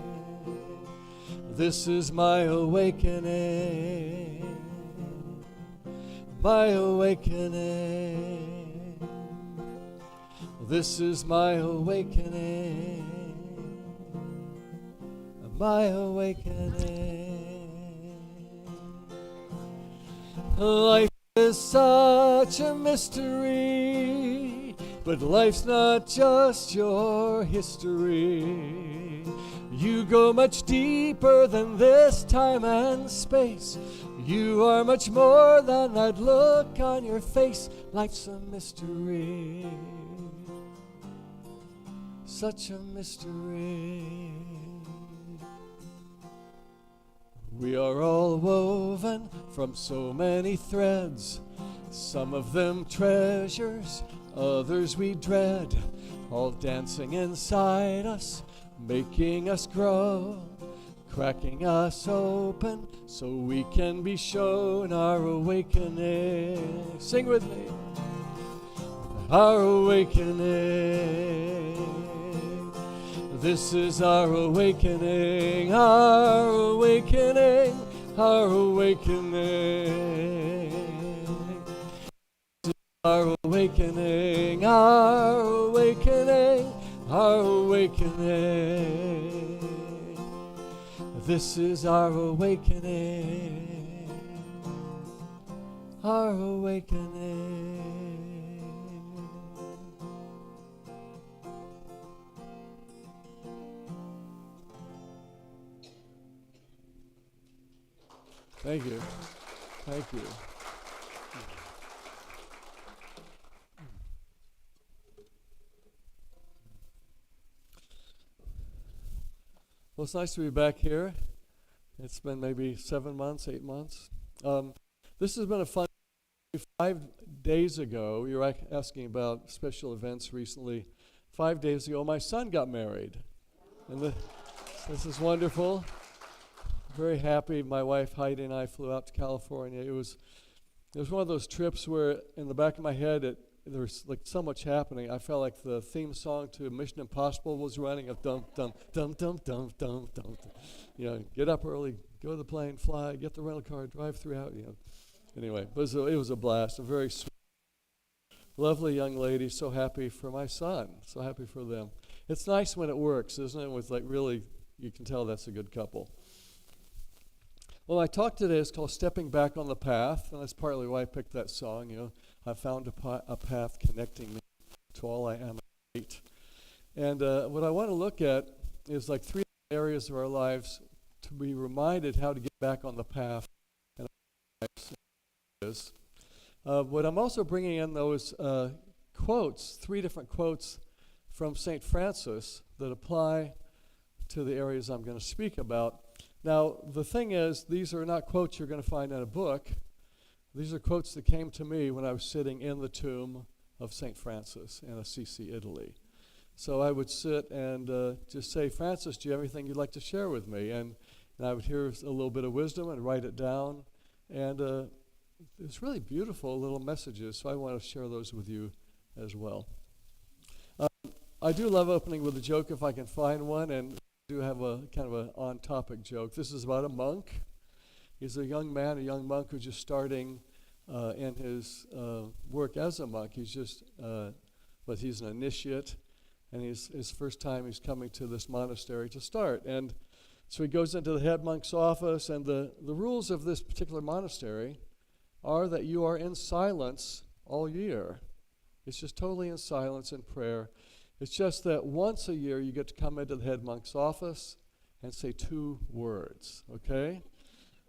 This is my awakening. My awakening. This is my awakening. My awakening. Life is such a mystery, but life's not just your history. You go much deeper than this time and space. You are much more than that look on your face. Life's a mystery, such a mystery. We are all woven from so many threads, some of them treasures, others we dread, all dancing inside us, making us grow, cracking us open so we can be shown our awakening. Sing with me. Our awakening. This is our awakening, our awakening, our awakening. our awakening, our awakening, our awakening. This is our awakening, our awakening. Thank you. Thank you. Well, it's nice to be back here. It's been maybe 7 months, 8 months. This has been a fun 5 days ago. You were asking about special events recently. 5 days ago, my son got married. And this is wonderful. Very happy. My wife Heidi and I flew out to California. It was one of those trips where in the back of my head there was like so much happening. I felt like the theme song to Mission Impossible was running of dum dum dum dum dum dum dum. You know, get up early, go to the plane, fly, get the rental car, drive throughout. You know. Anyway, it was a blast. A very sweet, lovely young lady. So happy for my son. So happy for them. It's nice when it works, isn't it? With like really, you can tell that's a good couple. Well, my talk today is called Stepping Back on the Path, and that's partly why I picked that song. You know, I found a path connecting me to all I am and hate. And what I want to look at is like 3 areas of our lives to be reminded how to get back on the path. And what I'm also bringing in, though, is quotes, 3 different quotes from St. Francis that apply to the areas I'm going to speak about. Now, the thing is, these are not quotes you're going to find in a book. These are quotes that came to me when I was sitting in the tomb of St. Francis in Assisi, Italy. So I would sit and just say, Francis, do you have anything you'd like to share with me? And I would hear a little bit of wisdom and write it down. And it's really beautiful little messages, so I want to share those with you as well. I do love opening with a joke if I can find one, and do have a kind of an on-topic joke. This is about a monk. He's a young man, a young monk who's just starting in his work as a monk. He's just, but he's an initiate, and his first time he's coming to this monastery to start. And so he goes into the head monk's office, and the rules of this particular monastery are that you are in silence all year. It's just totally in silence and prayer. It's just that once a year you get to come into the head monk's office and say 2 words, okay?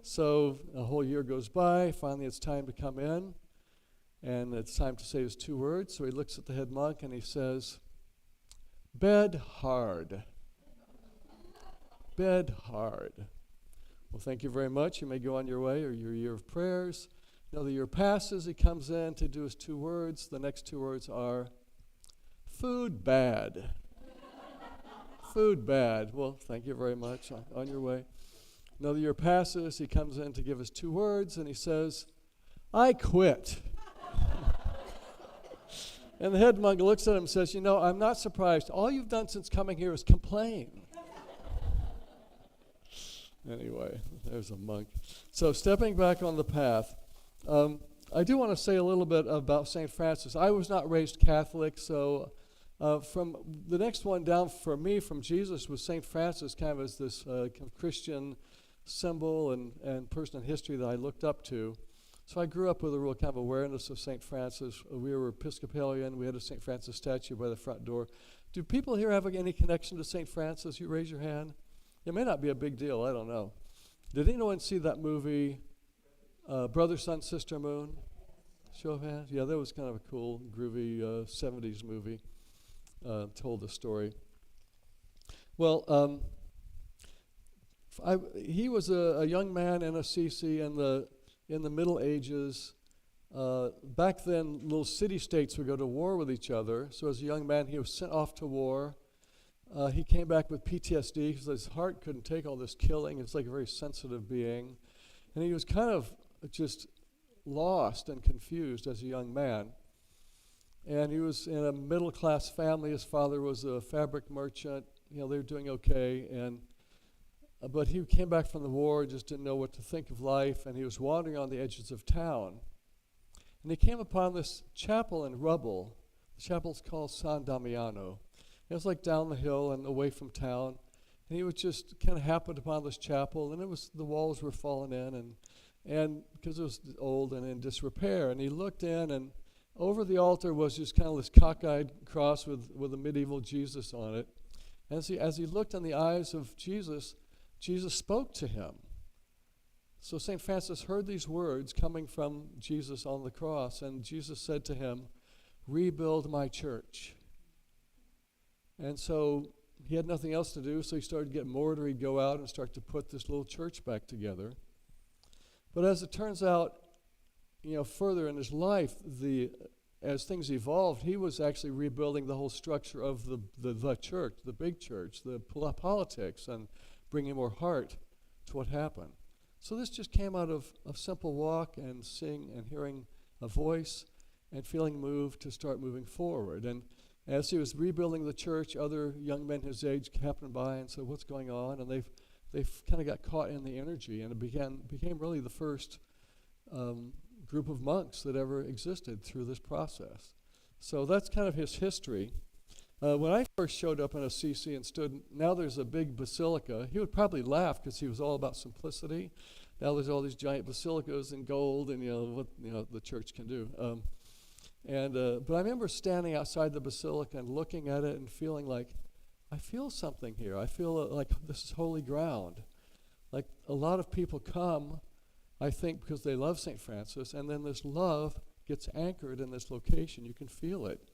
So a whole year goes by, finally it's time to come in, and it's time to say his 2 words. So he looks at the head monk and he says, bed hard. Bed hard. Well, thank you very much. You may go on your way or your year of prayers. Another year passes, he comes in to do his 2 words. The next 2 words are, food bad. Food bad. Well, thank you very much. On your way. Another year passes. He comes in to give us 2 words, and he says, I quit. And the head monk looks at him and says, you know, I'm not surprised. All you've done since coming here is complain. Anyway, there's a monk. So stepping back on the path, I do want to say a little bit about St. Francis. I was not raised Catholic, so from the next one down for me from Jesus was St. Francis, kind of as this kind of Christian symbol and person in history that I looked up to. So I grew up with a real kind of awareness of St. Francis. We were Episcopalian. We had a St. Francis statue by the front door. Do people here have any connection to St. Francis? You raise your hand. It may not be a big deal. I don't know. Did anyone see that movie, Brother, Sun, Sister, Moon? Show of hands? Yeah, that was kind of a cool, groovy 70s movie. Told the story. Well, he was a young man in Assisi in the Middle Ages. Back then, little city-states would go to war with each other. So as a young man, he was sent off to war. He came back with PTSD because his heart couldn't take all this killing. It's like a very sensitive being. And he was kind of just lost and confused as a young man. And he was in a middle-class family. His father was a fabric merchant. You know, they were doing okay. But he came back from the war, just didn't know what to think of life, and he was wandering on the edges of town. And he came upon this chapel in rubble. The chapel's called San Damiano. It was like down the hill and away from town. And he was just kind of happened upon this chapel, and the walls were falling in, and because it was old and in disrepair. And he looked in, and over the altar was just kind of this cockeyed cross with a medieval Jesus on it. And as he looked in the eyes of Jesus, Jesus spoke to him. So St. Francis heard these words coming from Jesus on the cross, and Jesus said to him, "Rebuild my church." And so he had nothing else to do, so he started getting mortar. He'd go out and start to put this little church back together. But as it turns out, further in his life, as things evolved, he was actually rebuilding the whole structure of the church, the big church, the politics, and bringing more heart to what happened. So this just came out of a simple walk and seeing and hearing a voice and feeling moved to start moving forward. And as he was rebuilding the church, other young men his age happened by and said, "What's going on?" And they've kind of got caught in the energy, and it became really the first group of monks that ever existed through this process. So that's kind of his history. When I first showed up in Assisi and stood, now there's a big basilica. He would probably laugh because he was all about simplicity. Now there's all these giant basilicas in gold, and what the church can do. But I remember standing outside the basilica and looking at it and feeling like, I feel something here. I feel like this is holy ground. Like a lot of people come, I think, because they love St. Francis, and then this love gets anchored in this location. You can feel it.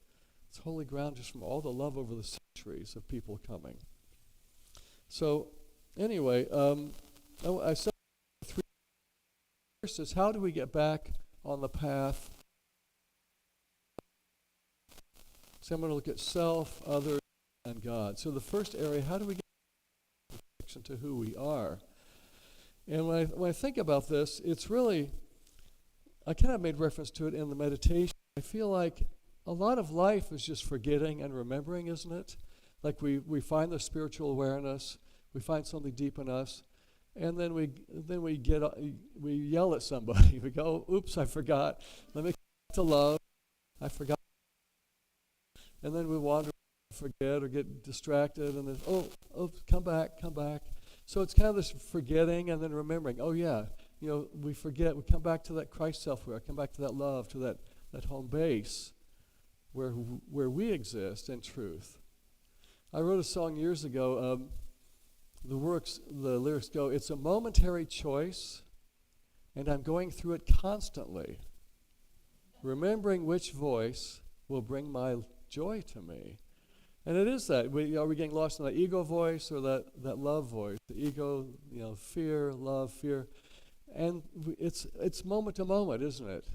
It's holy ground just from all the love over the centuries of people coming. So anyway, I said three. First is, how do we get back on the path? So I'm going to look at self, others, and God. So the first area, how do we get connection to who we are? And when I think about this, it's really, I kind of made reference to it in the meditation. I feel like a lot of life is just forgetting and remembering, isn't it? Like we find the spiritual awareness, we find something deep in us, and then we yell at somebody. We go, "Oops, I forgot. Let me come back to love. I forgot." And then we wander, forget, or get distracted, and then, oh, come back. So it's kind of this forgetting and then remembering. Oh yeah, we forget. We come back to that Christ self-aware. Come back to that love, to that home base where we exist in truth. I wrote a song years ago. The lyrics go, "It's a momentary choice, and I'm going through it constantly, remembering which voice will bring my joy to me." And it is that. Are we getting lost in that ego voice or that love voice? The ego, fear, love, fear. And it's moment to moment, isn't it?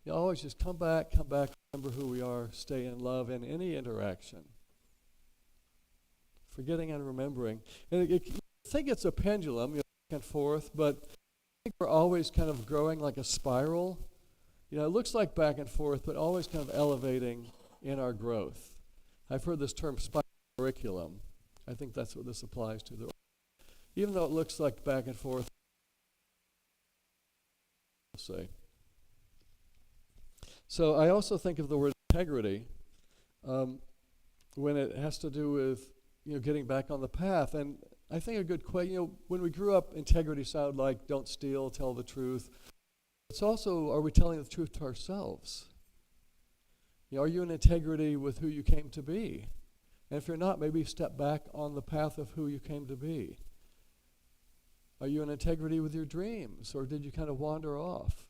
You always just come back, remember who we are, stay in love in any interaction. Forgetting and remembering. And I think it's a pendulum, back and forth, but I think we're always kind of growing like a spiral. It looks like back and forth, but always kind of elevating in our growth. I've heard this term spiral curriculum. I think that's what this applies to. Even though it looks like back and forth, say. So I also think of the word integrity when it has to do with getting back on the path. And I think a good question, when we grew up, integrity sounded like don't steal, tell the truth. It's also, are we telling the truth to ourselves? Are you in integrity with who you came to be? And if you're not, maybe step back on the path of who you came to be. Are you in integrity with your dreams, or did you kind of wander off?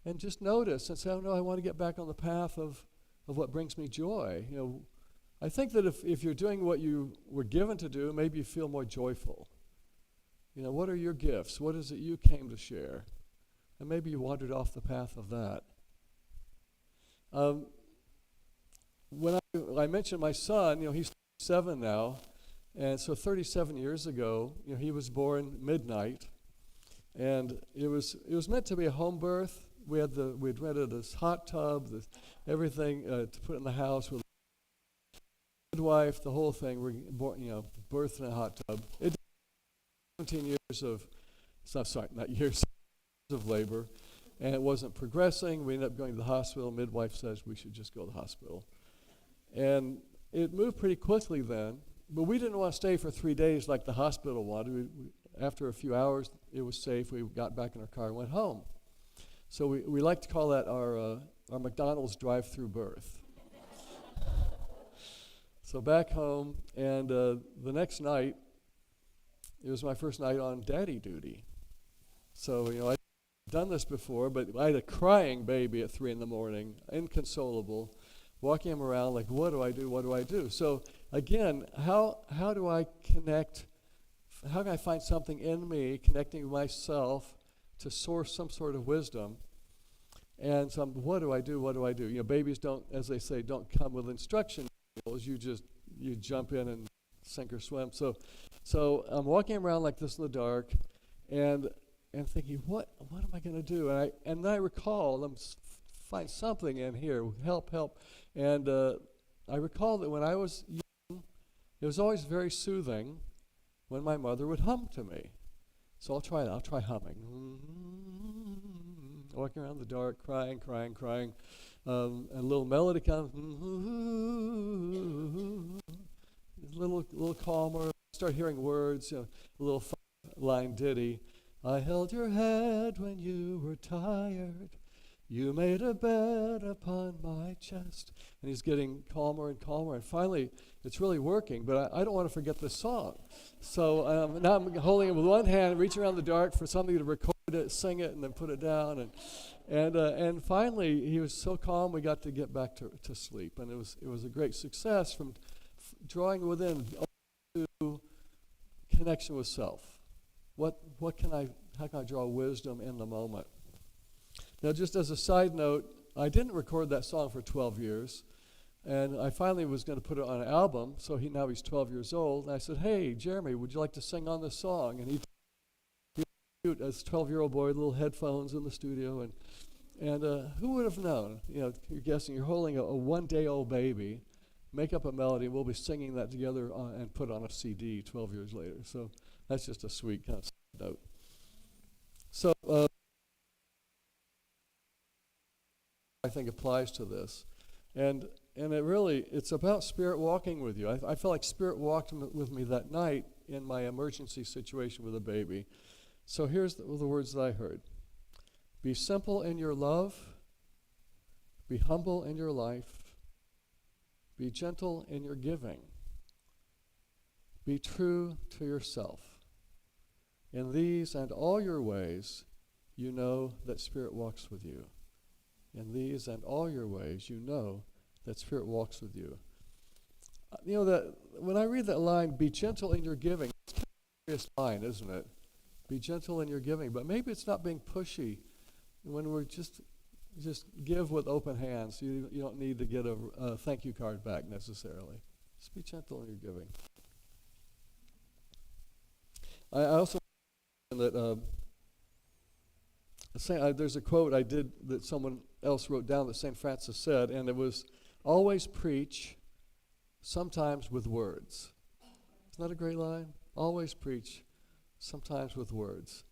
And just notice and say, "Oh no, I want to get back on the path of what brings me joy." I think that if you're doing what you were given to do, maybe you feel more joyful. What are your gifts? What is it you came to share? And maybe you wandered off the path of that. When I mentioned my son, he's 7 now, and so 37 years ago, he was born midnight, and it was meant to be a home birth. We'd rented this hot tub, everything to put in the house with a midwife, the whole thing. We're born, birthed in a hot tub. It took 17 years of, not years of labor, and it wasn't progressing. We ended up going to the hospital. Midwife says we should just go to the hospital. And it moved pretty quickly then, but we didn't want to stay for 3 days like the hospital wanted. After a few hours, it was safe. We got back in our car and went home. So we like to call that our McDonald's drive-through birth. So back home, and the next night, it was my first night on daddy duty. So, I'd done this before, but I had a crying baby at 3 in the morning, inconsolable, walking him around like, what do I do, what do I do? So again, how do I connect, how can I find something in me, connecting myself to source some sort of wisdom? And so what do I do, what do I do? Babies don't, as they say, don't come with instruction manuals. You jump in and sink or swim. So I'm walking around like this in the dark, and thinking, what am I going to do? And then I recall, find something in here, help. And I recall that when I was young, it was always very soothing when my mother would hum to me. So I'll try it. I'll try humming. Walking around in the dark, crying. And a little melody comes. A little calmer. Start hearing words. A little 5-line ditty. I held your head when you were tired. You made a bed upon my chest. And he's getting calmer and calmer. And finally, it's really working, but I don't want to forget this song. So now I'm holding it with one hand, reaching around the dark for somebody to record it, sing it, and then put it down. And finally, he was so calm, we got to get back to sleep. And it was a great success from drawing within to connection with self. How can I draw wisdom in the moment? Now, just as a side note, I didn't record that song for 12 years, and I finally was going to put it on an album, so now he's 12 years old, and I said, hey, Jeremy, would you like to sing on this song? And he cute as a 12-year-old boy, little headphones in the studio, and who would have known? You're guessing you're holding a one-day-old baby, make up a melody, and we'll be singing that together and put on a CD 12 years later. So that's just a sweet kind of side note. So I think applies to this, and it's about Spirit walking with you. I felt like Spirit walked with me that night in my emergency situation with a baby. So here's the words that I heard: be simple in your love, be humble in your life, be gentle in your giving, be true to yourself. In these and all your ways, you know that Spirit walks with you. In these and all your ways, you know that Spirit walks with you. That when I read that line, be gentle in your giving, it's kind of a serious line, isn't it? Be gentle in your giving, but maybe it's not being pushy. When we're just give with open hands, you don't need to get a thank you card back necessarily. Just be gentle in your giving. I also that there's a quote I did that someone else wrote down that St. Francis said, and it was, always preach, sometimes with words. Isn't that a great line? Always preach, sometimes with words.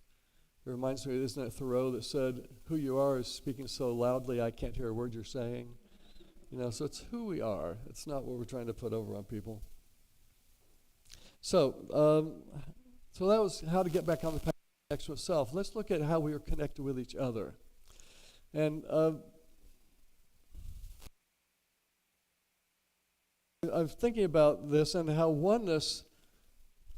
It reminds me, isn't it Thoreau that said, who you are is speaking so loudly I can't hear a word you're saying? So it's who we are. It's not what we're trying to put over on people. So that was how to get back on the path of connection with self. Let's look at how we are connected with each other. And I'm thinking about this and how oneness,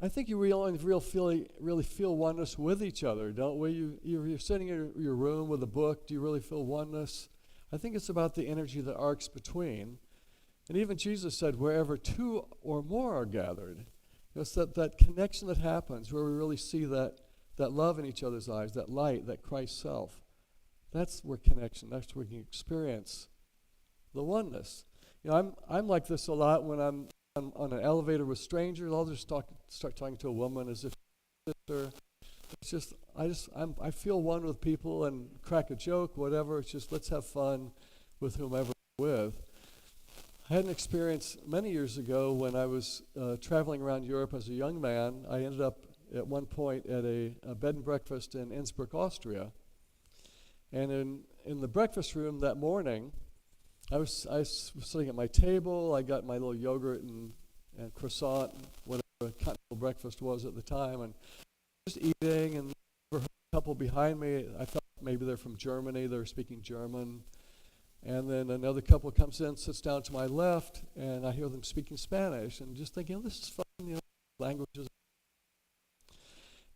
I think you really feel oneness with each other, don't we? You're sitting in your room with a book. Do you really feel oneness? I think it's about the energy that arcs between. And even Jesus said, wherever two or more are gathered, it's that connection that happens where we really see that love in each other's eyes, that light, that Christ self. That's where connection, that's where we can experience the oneness. I'm like this a lot when I'm on an elevator with strangers. I'll just start talking to a woman as if sister. It's just I feel one with people and crack a joke, whatever. It's just let's have fun with whomever we're with. I had an experience many years ago when I was traveling around Europe as a young man. I ended up at one point at a bed and breakfast in Innsbruck, Austria. And in the breakfast room that morning, I was sitting at my table. I got my little yogurt and croissant, whatever continental breakfast was at the time, and just eating. And a couple behind me, I thought maybe they're from Germany. They were speaking German. And then another couple comes in, sits down to my left, and I hear them speaking Spanish, and just thinking, this is fun, languages.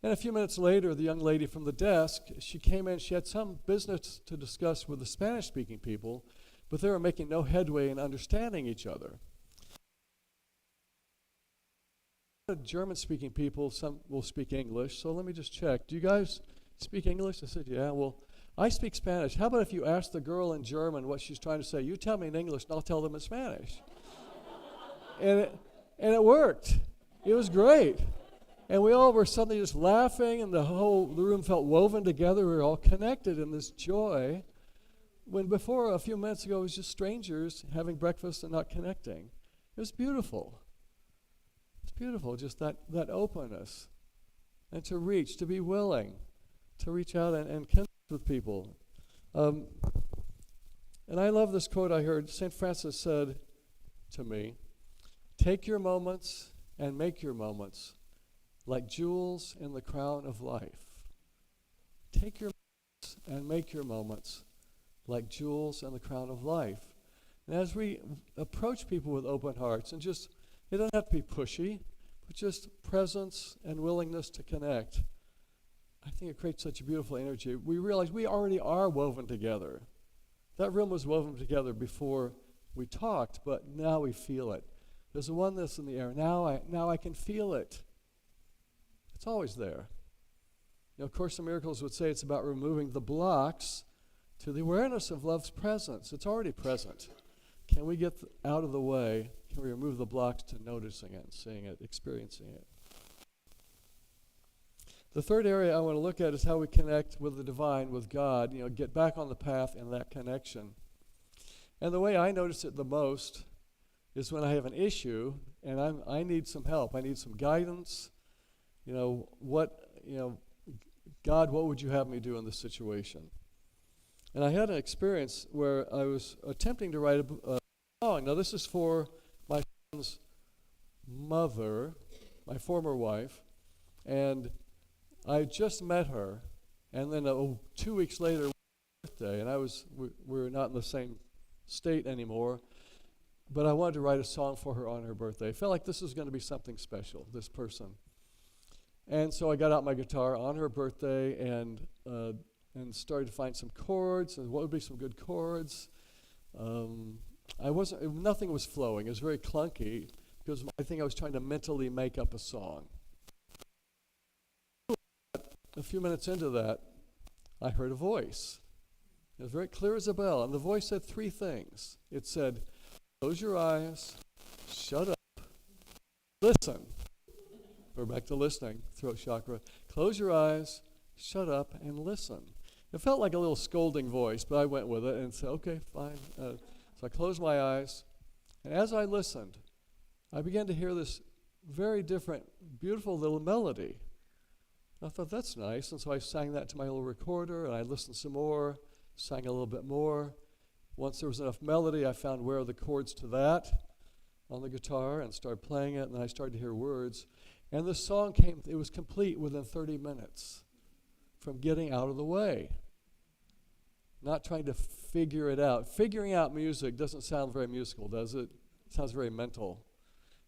And a few minutes later, the young lady from the desk, she came in, she had some business to discuss with the Spanish-speaking people, but they were making no headway in understanding each other. The German-speaking people, some will speak English, so let me just check. Do you guys speak English? I said, yeah, well, I speak Spanish. How about if you ask the girl in German what she's trying to say? You tell me in English, and I'll tell them in Spanish. and it worked. It was great. And we all were suddenly just laughing, and the room felt woven together. We were all connected in this joy. When before, a few minutes ago, it was just strangers having breakfast and not connecting. It was beautiful. It's beautiful, just that openness. And to be willing to reach out and connect with people. And I love this quote I heard. St. Francis said to me, "Take your moments and make your moments like jewels in the crown of life." Take your moments and make your moments like jewels in the crown of life. And as we approach people with open hearts, and just, it doesn't have to be pushy, but just presence and willingness to connect, I think it creates such a beautiful energy. We realize we already are woven together. That room was woven together before we talked, but now we feel it. There's a oneness in the air. Now I can feel it. It's always there. Course in Miracles would say it's about removing the blocks to the awareness of love's presence. It's already present. Can we get out of the way? Can we remove the blocks to noticing it, seeing it, experiencing it? The third area I want to look at is how we connect with the divine, with God, get back on the path in that connection. And the way I notice it the most is when I have an issue and I need some help. I need some guidance. God, what would you have me do in this situation? And I had an experience where I was attempting to write a song. Now, this is for my son's mother, my former wife, and I just met her, and then 2 weeks later, was her birthday, and we were not in the same state anymore, but I wanted to write a song for her on her birthday. I felt like this was going to be something special, this person. And so I got out my guitar on her birthday and started to find some chords, and what would be some good chords. Nothing was flowing. It was very clunky because I think I was trying to mentally make up a song. A few minutes into that, I heard a voice. It was very clear as a bell, and the voice said three things. It said, "Close your eyes, shut up, listen." We're back to listening, throat chakra. Close your eyes, shut up, and listen. It felt like a little scolding voice, but I went with it and said, okay, fine. So I closed my eyes, and as I listened, I began to hear this very different, beautiful little melody. I thought, that's nice, and so I sang that to my little recorder, and I listened some more, sang a little bit more. Once there was enough melody, I found where are the chords to that on the guitar and started playing it, and then I started to hear words. And the song it was complete within 30 minutes from getting out of the way. Not trying to figure it out. Figuring out music doesn't sound very musical, does it? It sounds very mental.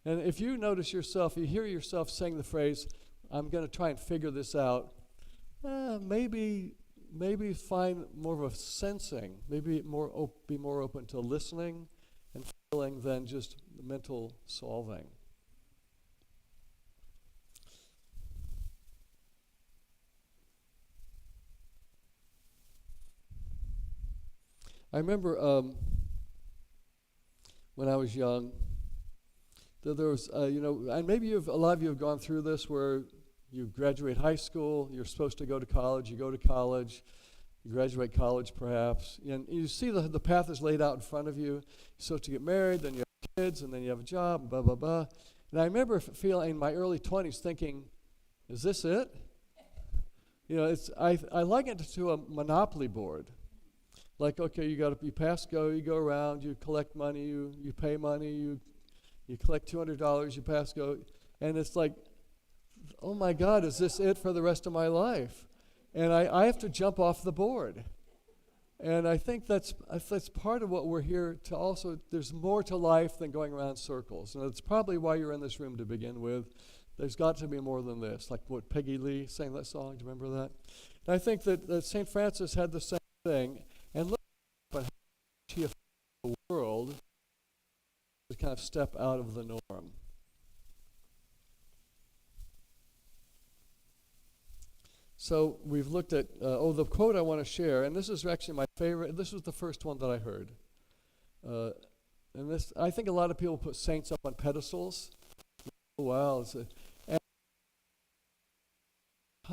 And if you notice yourself, you hear yourself saying the phrase, I'm going to try and figure this out, maybe find more of a sensing, maybe be more open to listening and feeling than just mental solving. I remember when I was young, that there was, and maybe a lot of you have gone through this where you graduate high school, you're supposed to go to college, you go to college, you graduate college perhaps, and you see the path is laid out in front of you. You're supposed to get married, then you have kids, and then you have a job, blah, blah, blah. And I remember feeling in my early 20s thinking, is this it? I liken it to a Monopoly board. Like, okay, you pass go, you go around, you collect money, you pay money, you collect $200, you pass go, and it's like, oh my God, is this it for the rest of my life? And I have to jump off the board. And I think that's part of what we're here to also, there's more to life than going around circles. And that's probably why you're in this room to begin with. There's got to be more than this. Like what Peggy Lee sang that song, do you remember that? And I think that St. Francis had the same thing. And look at how she affected the world to kind of step out of the norm. So we've looked at, the quote I want to share, and this is actually my favorite. This was the first one that I heard. And this, I think a lot of people put saints up on pedestals. Oh, wow.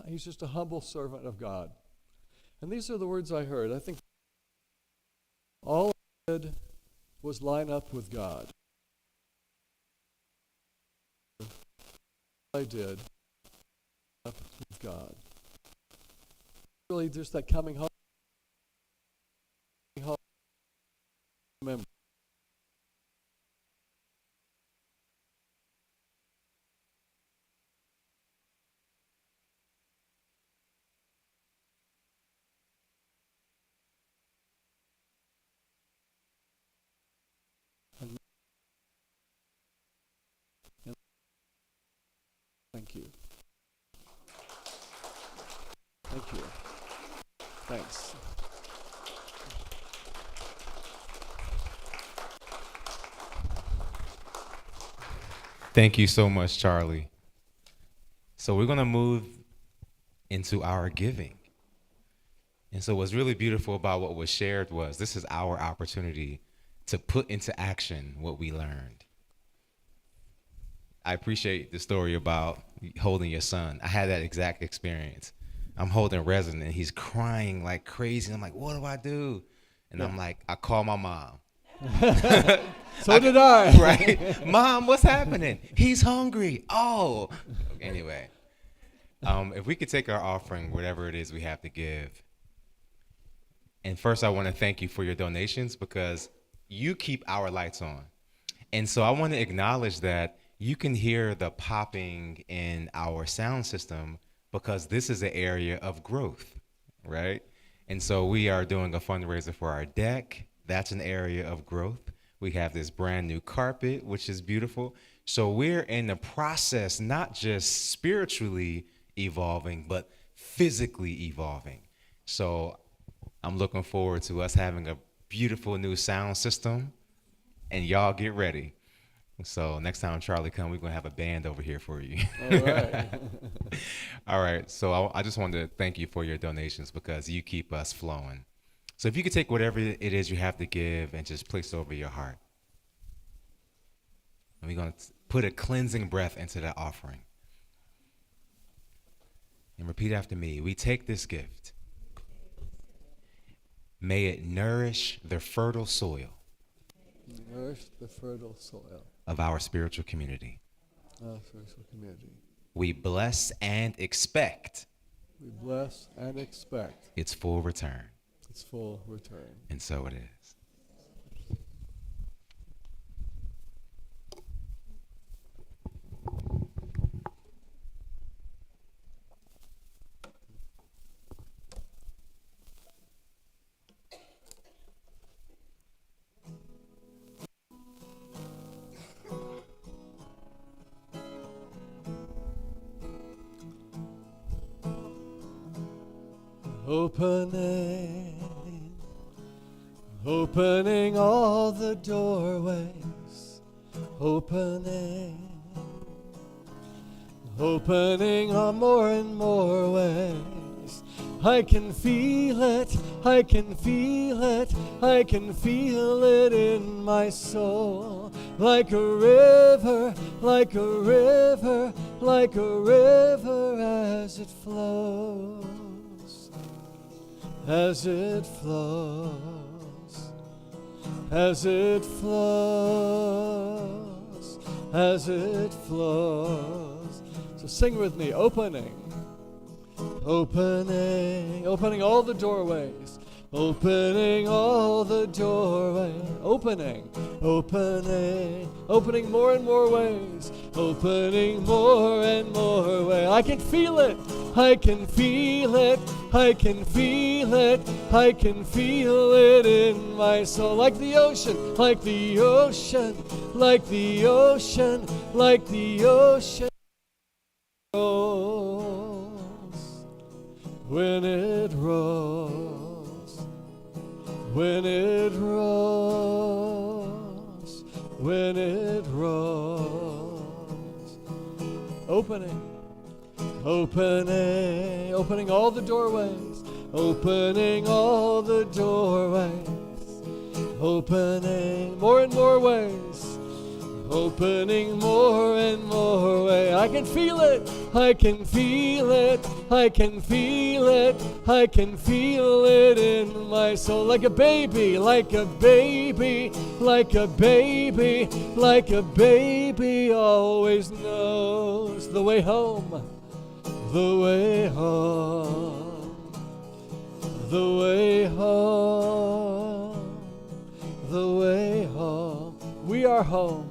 He's just a humble servant of God. And these are the words I heard. I think all I did was line up with God. All I did up with God. Really just that coming home. Remember. Thank you. Thank you. Thanks. Thank you so much, Charlie. So we're going to move into our giving. And so what's really beautiful about what was shared was this is our opportunity to put into action what we learned. I appreciate the story about holding your son. I had that exact experience. I'm holding Resin and he's crying like crazy. I'm like, what do I do? And I'm like, I call my mom. So did I. Right? Mom, what's happening? He's hungry. Oh. Anyway, if we could take our offering, whatever it is we have to give. And first, I want to thank you for your donations because you keep our lights on. And so I want to acknowledge that you can hear the popping in our sound system because this is an area of growth, right? And so we are doing a fundraiser for our deck. That's an area of growth. We have this brand new carpet, which is beautiful. So we're in the process, not just spiritually evolving, but physically evolving. So I'm looking forward to us having a beautiful new sound system, and y'all get ready. So next time Charlie comes, we're going to have a band over here for you. All right. All right. So I just wanted to thank you for your donations because you keep us flowing. So if you could take whatever it is you have to give and just place it over your heart. And we're going to put a cleansing breath into that offering. And repeat after me. We take this gift. May it nourish the fertile soil. Nourish the fertile soil of our spiritual community. of spiritual community. We bless and expect We bless and expect its full return. its full return. And so it is. Opening all the doorways, opening on more and more ways. I can feel it, I can feel it, I can feel it in my soul. Like a river, like a river, like a river as it flows, as it flows, as it flows, as it flows. So sing with me, opening all the doorways, opening all the doorway, opening more and more ways, opening more and more ways. I can feel it, I can feel it, I can feel it, I can feel it in my soul, like the ocean, like the ocean, like the ocean, like the ocean rolls, when it rolls, when it rolls, when it rolls, opening all the doorways, opening all the doorways, opening more and more ways, opening more and more ways. I can feel it, I can feel it, I can feel it, I can feel it in my soul, like a baby, like a baby, like a baby, like a baby always knows the way home, the way home, the way home, the way home. We are home,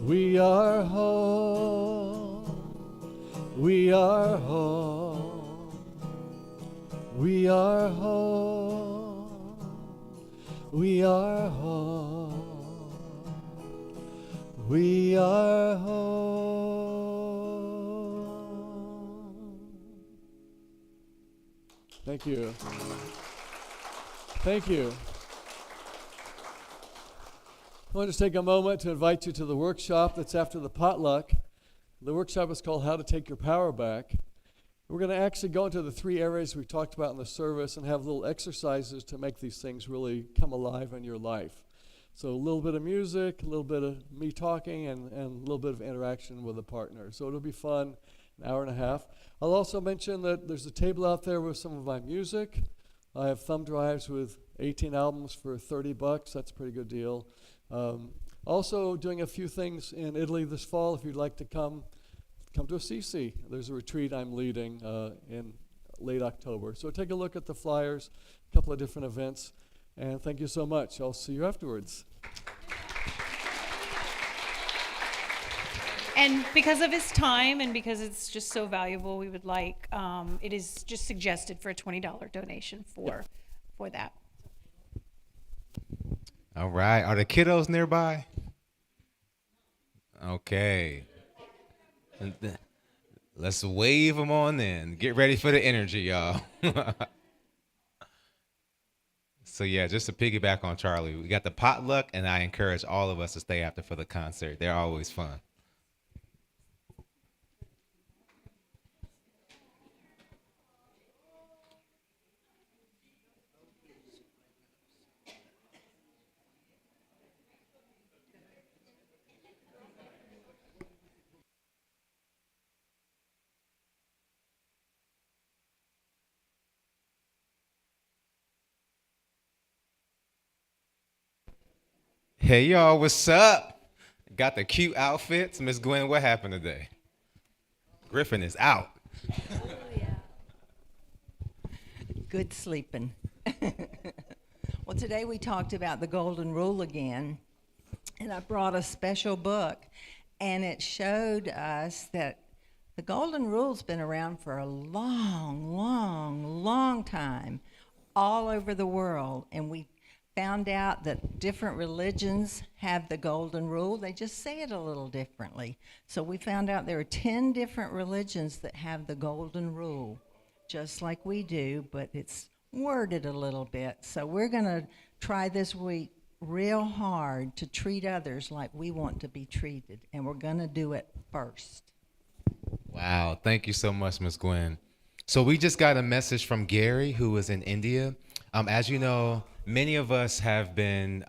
we are home, we are home, we are home, we are home, we are home. Thank you. Thank you. I want to take a moment to invite you to the workshop that's after the potluck. The workshop is called How to Take Your Power Back. We're going to actually go into the 3 areas we talked about in the service and have little exercises to make these things really come alive in your life. So a little bit of music, a little bit of me talking, and a little bit of interaction with a partner. So it'll be fun, an hour and a half. I'll also mention that there's a table out there with some of my music. I have thumb drives with 18 albums for $30. That's a pretty good deal. Also doing a few things in Italy this fall. If you'd like to come to Assisi. There's a retreat I'm leading in late October. So take a look at the flyers, a couple of different events, and thank you so much. I'll see you afterwards. And because of his time and because it's just so valuable, we would like, it is just suggested for a $20 donation for that. All right. Are the kiddos nearby? Okay. Let's wave them on in. Get ready for the energy, y'all. So yeah, just to piggyback on Charlie, we got the potluck, and I encourage all of us to stay after for the concert. They're always fun. Hey y'all, what's up? Got the cute outfits. Miss Gwen, what happened today? Griffin is out. Good sleeping. Well, today we talked about the golden rule again, and I brought a special book, and it showed us that the golden rule's been around for a long, long, long time all over the world, and we found out that different religions have the golden rule. They just say it a little differently. So we found out there are 10 different religions that have the golden rule, just like we do, but it's worded a little bit. So we're going to try this week real hard to treat others like we want to be treated, and we're going to do it first. Wow, thank you so much, Miss Gwen. So we just got a message from Gary, who is in India. As you know, many of us have been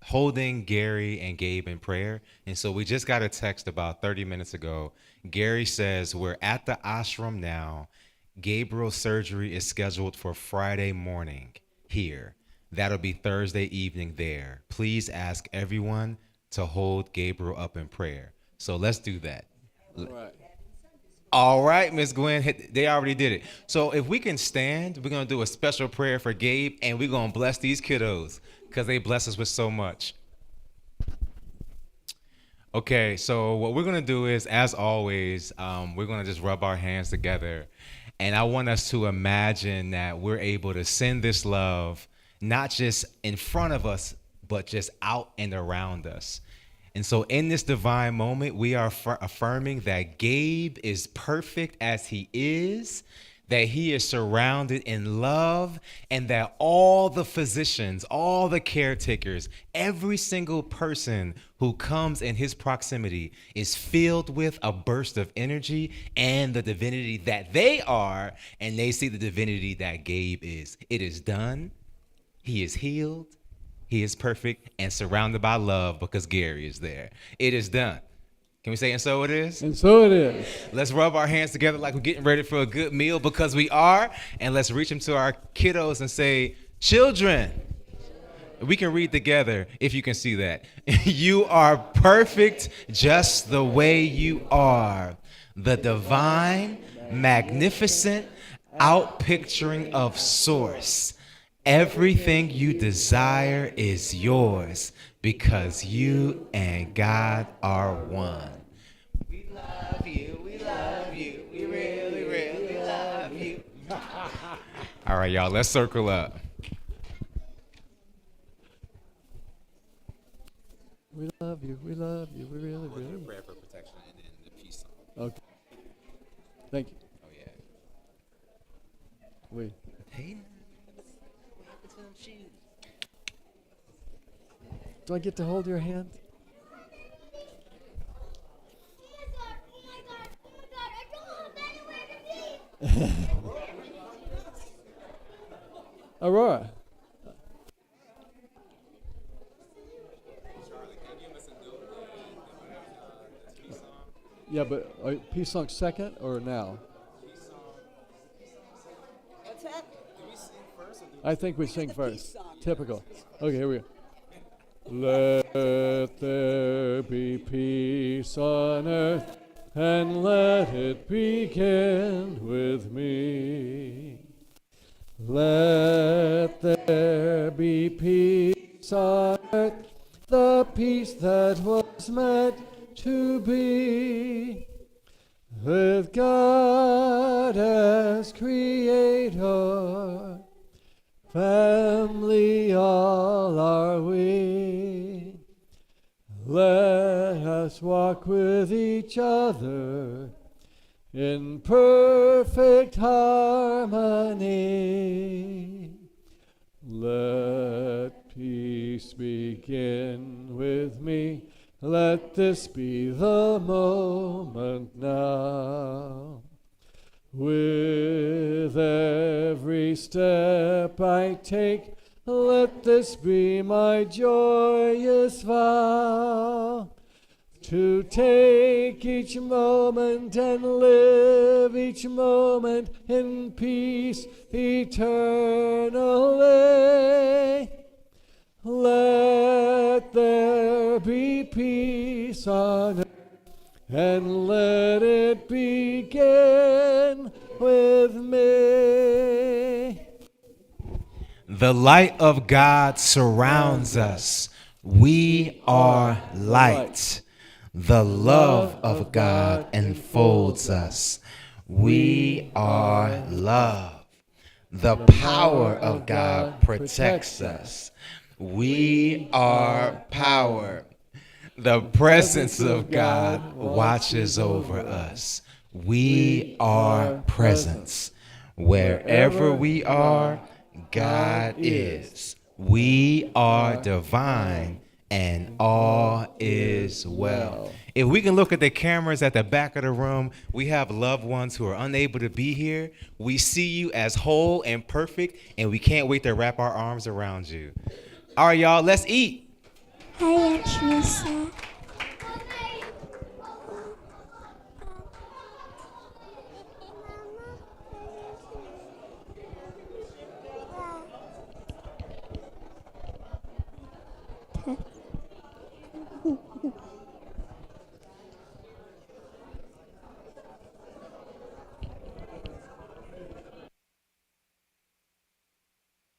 holding Gary and Gabe in prayer. And so we just got a text about 30 minutes ago. Gary says, we're at the ashram now. Gabriel's surgery is scheduled for Friday morning here. That'll be Thursday evening there. Please ask everyone to hold Gabriel up in prayer. So let's do that. All right. All right, Miss Gwen, they already did it. So if we can stand, we're going to do a special prayer for Gabe, and we're going to bless these kiddos because they bless us with so much. Okay, so what we're going to do is, as always, we're going to just rub our hands together. And I want us to imagine that we're able to send this love, not just in front of us, but just out and around us. And so in this divine moment, we are affirming that Gabe is perfect as he is, that he is surrounded in love, and that all the physicians, all the caretakers, every single person who comes in his proximity is filled with a burst of energy and the divinity that they are, and they see the divinity that Gabe is. It is done. He is healed. He is perfect and surrounded by love because Gary is there. It is done. Can we say, and so it is? And so it is. Let's rub our hands together like we're getting ready for a good meal because we are. And let's reach into our kiddos and say, children, we can read together if you can see that. You are perfect just the way you are. The divine, magnificent outpicturing of Source. Everything you desire is yours because you and God are one. We love you, we really, really love you. All right, y'all, let's circle up. We love you, we love you, we really, really. Prayer for protection and then the peace song. Okay. Thank you. Oh, yeah. We. Hey. Do I get to hold your hand? Aurora. Yeah, but peace song second or now? What's that? I think we sing first. Typical. Okay, here we go. Let there be peace on earth, and let it begin with me. Let there be peace on earth, the peace that was meant to be, with God as creator. Family all are we. Let us walk with each other in perfect harmony. Let peace begin with me. Let this be the moment now. With every step I take, let this be my joyous vow, to take each moment and live each moment in peace eternally. Let there be peace on earth, and let it begin with me. The light of God surrounds us. We are light. The love of God enfolds us. We are love. The power of God protects us. We are power. The presence of God watches over us. We are presence. Wherever we are, God is. We are divine, and all is well. If we can look at the cameras at the back of the room, we have loved ones who are unable to be here. We see you as whole and perfect, and we can't wait to wrap our arms around you. All right, y'all, let's eat. Hi, Aunt Teresa.